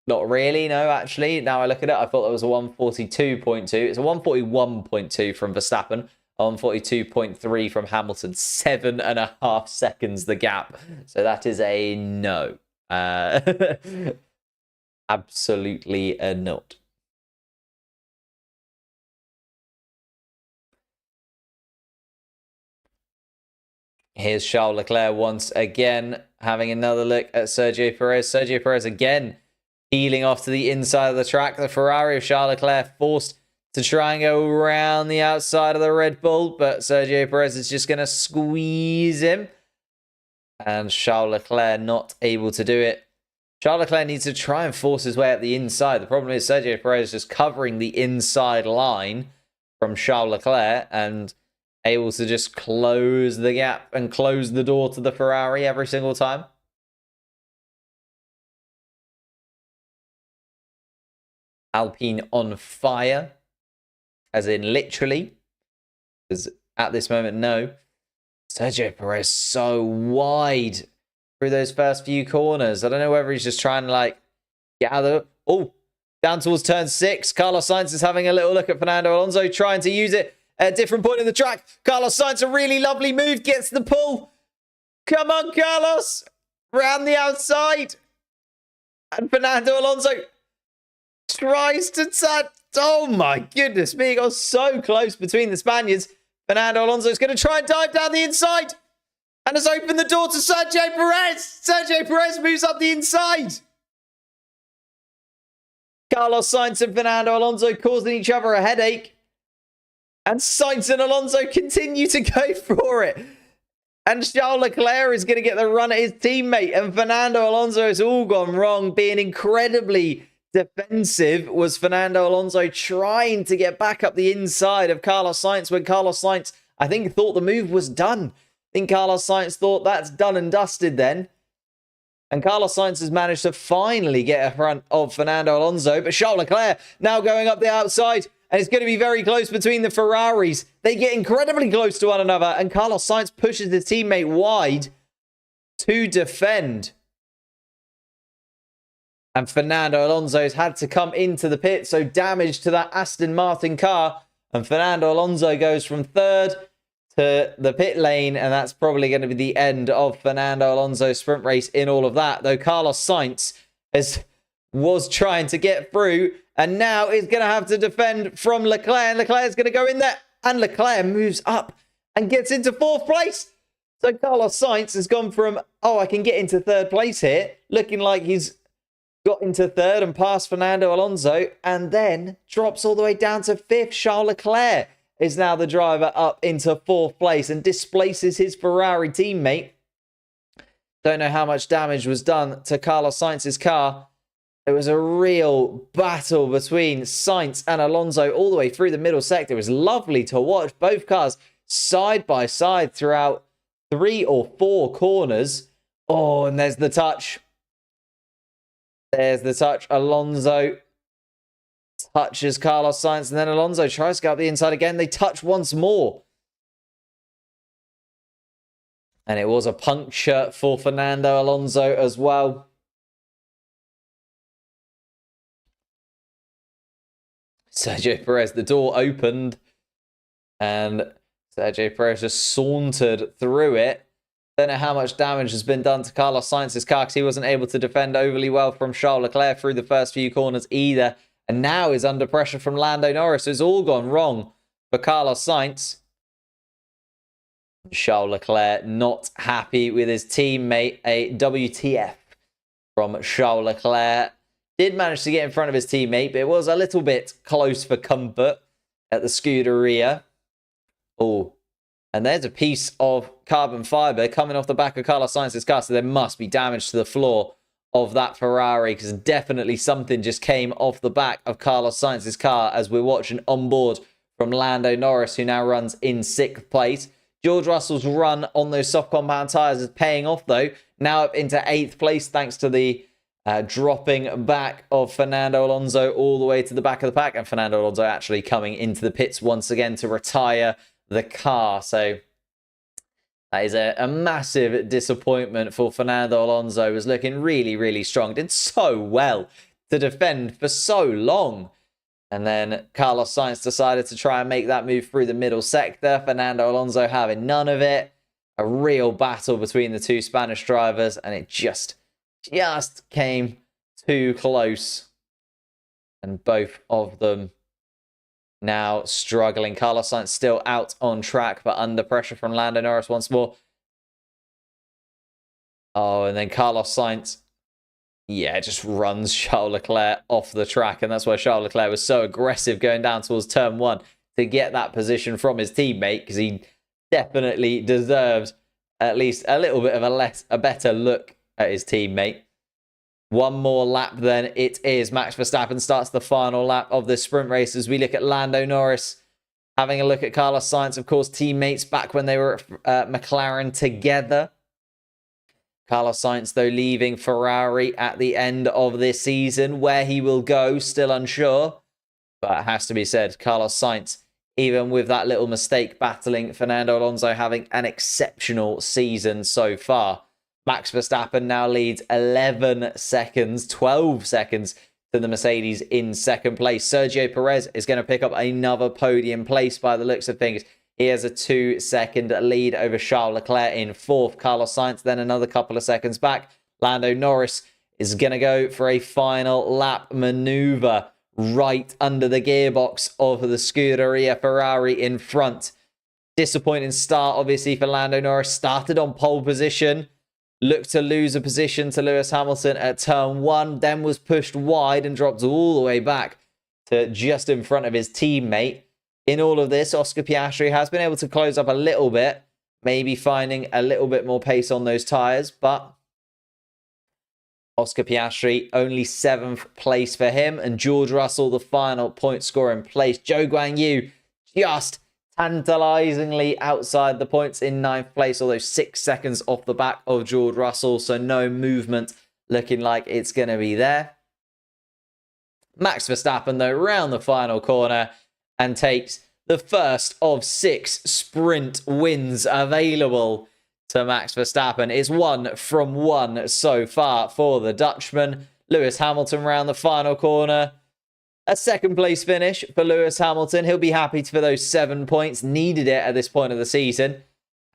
Not really, no, actually. Now I look at it, I thought it was a 142.2. It's a 141.2 from Verstappen. 142.3 from Hamilton. 7.5 seconds the gap. So that is a no. Absolutely not. Here's Charles Leclerc once again, having another look at Sergio Perez. Sergio Perez again peeling off to the inside of the track. The Ferrari of Charles Leclerc forced to try and go around the outside of the Red Bull, but Sergio Perez is just going to squeeze him. And Charles Leclerc not able to do it. Charles Leclerc needs to try and force his way up the inside. The problem is Sergio Perez just covering the inside line from Charles Leclerc and able to just close the gap and close the door to the Ferrari every single time. Alpine on fire, as in literally, because at this moment, no. Sergio Perez so wide through those first few corners. I don't know whether he's just trying to like get out of the... Oh, down towards turn 6. Carlos Sainz is having a little look at Fernando Alonso, trying to use it at a different point in the track. Carlos Sainz, a really lovely move, gets the pull. Come on, Carlos. Round the outside. And Fernando Alonso tries to touch. Oh my goodness me, got so close between the Spaniards. Fernando Alonso is going to try and dive down the inside. And has opened the door to Sergio Perez. Sergio Perez moves up the inside. Carlos Sainz and Fernando Alonso causing each other a headache. And Sainz and Alonso continue to go for it. And Charles Leclerc is going to get the run at his teammate. And Fernando Alonso has all gone wrong. Being incredibly defensive was Fernando Alonso trying to get back up the inside of Carlos Sainz when Carlos Sainz, I think, thought the move was done. I think Carlos Sainz thought that's done and dusted then. And Carlos Sainz has managed to finally get in front of Fernando Alonso. But Charles Leclerc now going up the outside. And it's going to be very close between the Ferraris. They get incredibly close to one another. And Carlos Sainz pushes his teammate wide to defend. And Fernando Alonso's had to come into the pit. So damage to that Aston Martin car. And Fernando Alonso goes from 3rd to the pit lane. And that's probably going to be the end of Fernando Alonso's sprint race in all of that. Though Carlos Sainz was trying to get through. And now is going to have to defend from Leclerc. And Leclerc is going to go in there. And Leclerc moves up and gets into 4th place. So Carlos Sainz has gone from, oh, I can get into 3rd place here. Looking like he's got into third and passed Fernando Alonso, and then drops all the way down to fifth. Charles Leclerc is now the driver up into fourth place and displaces his Ferrari teammate. Don't know how much damage was done to Carlos Sainz's car. It was a real battle between Sainz and Alonso all the way through the middle sector. It was lovely to watch both cars side by side throughout 3 or 4 corners. Oh, and there's the touch. There's the touch. Alonso touches Carlos Sainz, and then Alonso tries to go up the inside again. They touch once more. And it was a puncture for Fernando Alonso as well. Sergio Perez, the door opened, and Sergio Perez just sauntered through it. Don't know how much damage has been done to Carlos Sainz's car because he wasn't able to defend overly well from Charles Leclerc through the first few corners either. And now is under pressure from Lando Norris. So it's all gone wrong for Carlos Sainz. Charles Leclerc not happy with his teammate. A WTF from Charles Leclerc. Did manage to get in front of his teammate, but it was a little bit close for comfort at the Scuderia. Oh, and there's a piece of carbon fibre coming off the back of Carlos Sainz's car, so there must be damage to the floor of that Ferrari, because definitely something just came off the back of Carlos Sainz's car as we're watching on board from Lando Norris, who now runs in 6th place. George Russell's run on those soft compound tyres is paying off, though. Now up into 8th place, thanks to the dropping back of Fernando Alonso all the way to the back of the pack. And Fernando Alonso actually coming into the pits once again to retire the car. So that is a massive disappointment for Fernando Alonso. Was looking really, really strong. Did so well to defend for so long. And then Carlos Sainz decided to try and make that move through the middle sector. Fernando Alonso having none of it. A real battle between the two Spanish drivers. And it just came too close. And both of them now struggling. Carlos Sainz still out on track, but under pressure from Lando Norris once more. Oh, and then Carlos Sainz, just runs Charles Leclerc off the track. And that's why Charles Leclerc was so aggressive going down towards turn 1 to get that position from his teammate, because he definitely deserves at least a little bit of a better look at his teammate. One more lap then it is. Max Verstappen starts the final lap of the sprint race as we look at Lando Norris having a look at Carlos Sainz, of course, teammates back when they were at McLaren together. Carlos Sainz, though, leaving Ferrari at the end of this season. Where he will go, still unsure. But it has to be said, Carlos Sainz, even with that little mistake, battling Fernando Alonso, having an exceptional season so far. Max Verstappen now leads 11 seconds, 12 seconds to the Mercedes in 2nd place. Sergio Perez is going to pick up another podium place by the looks of things. He has a 2-second lead over Charles Leclerc in 4th. Carlos Sainz then another couple of seconds back. Lando Norris is going to go for a final lap maneuver right under the gearbox of the Scuderia Ferrari in front. Disappointing start, obviously, for Lando Norris. Started on pole position. Looked to lose a position to Lewis Hamilton at turn 1. Then was pushed wide and dropped all the way back to just in front of his teammate. In all of this, Oscar Piastri has been able to close up a little bit. Maybe finding a little bit more pace on those tyres. But Oscar Piastri, only 7th place for him. And George Russell, the final point scorer in place. Zhou Guanyu just tantalizingly outside the points in 9th place, although 6 seconds off the back of George Russell, so no movement looking like it's going to be there. Max Verstappen, though, round the final corner and takes the first of 6 sprint wins available to Max Verstappen. It's 1 from 1 so far for the Dutchman. Lewis Hamilton round the final corner. A 2nd place finish for Lewis Hamilton. He'll be happy for those 7 points. Needed it at this point of the season.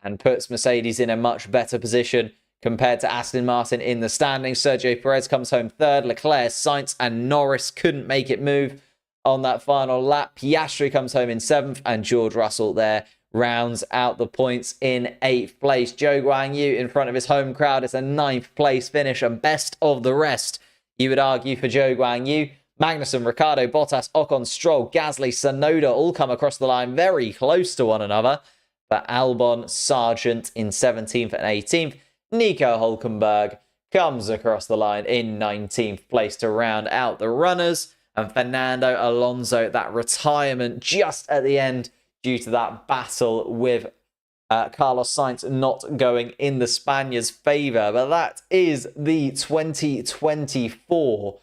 And puts Mercedes in a much better position compared to Aston Martin in the standings. Sergio Perez comes home 3rd. Leclerc, Sainz and Norris couldn't make it move on that final lap. Piastri comes home in 7th. And George Russell there rounds out the points in 8th place. Zhou Guanyu in front of his home crowd. It's a 9th place finish. And best of the rest, you would argue, for Zhou Guanyu. Magnussen, Ricciardo, Bottas, Ocon, Stroll, Gasly, Tsunoda all come across the line very close to one another. But Albon, Sargent in 17th and 18th. Nico Hulkenberg comes across the line in 19th place to round out the runners. And Fernando Alonso, that retirement just at the end due to that battle with Carlos Sainz not going in the Spaniards' favour. But that is the 2024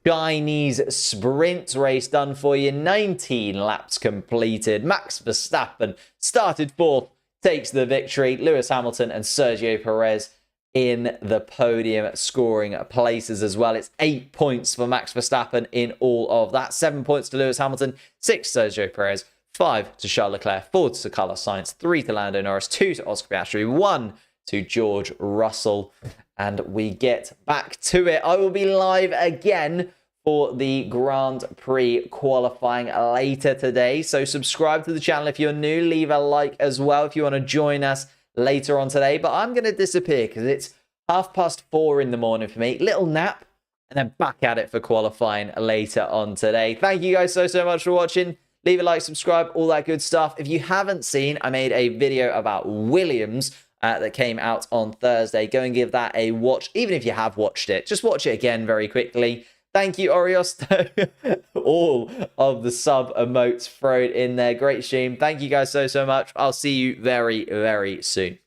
Chinese sprint race done for you. 19 laps completed. Max Verstappen started 4th, takes the victory. Lewis Hamilton and Sergio Perez in the podium scoring places as well. It's 8 points for Max Verstappen in all of that. 7 points to Lewis Hamilton, 6 to Sergio Perez, 5 to Charles Leclerc, 4 to Carlos Sainz, 3 to Lando Norris, 2 to Oscar Piastri, 1 to George Russell. And we get back to it. I will be live again for the Grand Prix qualifying later today. So subscribe to the channel if you're new. Leave a like as well if you want to join us later on today. But I'm going to disappear because it's 4:30 in the morning for me. Little nap and then back at it for qualifying later on today. Thank you guys so much for watching. Leave a like, subscribe, all that good stuff. If you haven't seen, I made a video about Williams that came out on Thursday. Go and give that a watch. Even if you have watched it, just watch it again very quickly. Thank you, Oriosto. All of the sub emotes thrown in there. Great stream. Thank you guys so much. I'll see you very, very soon.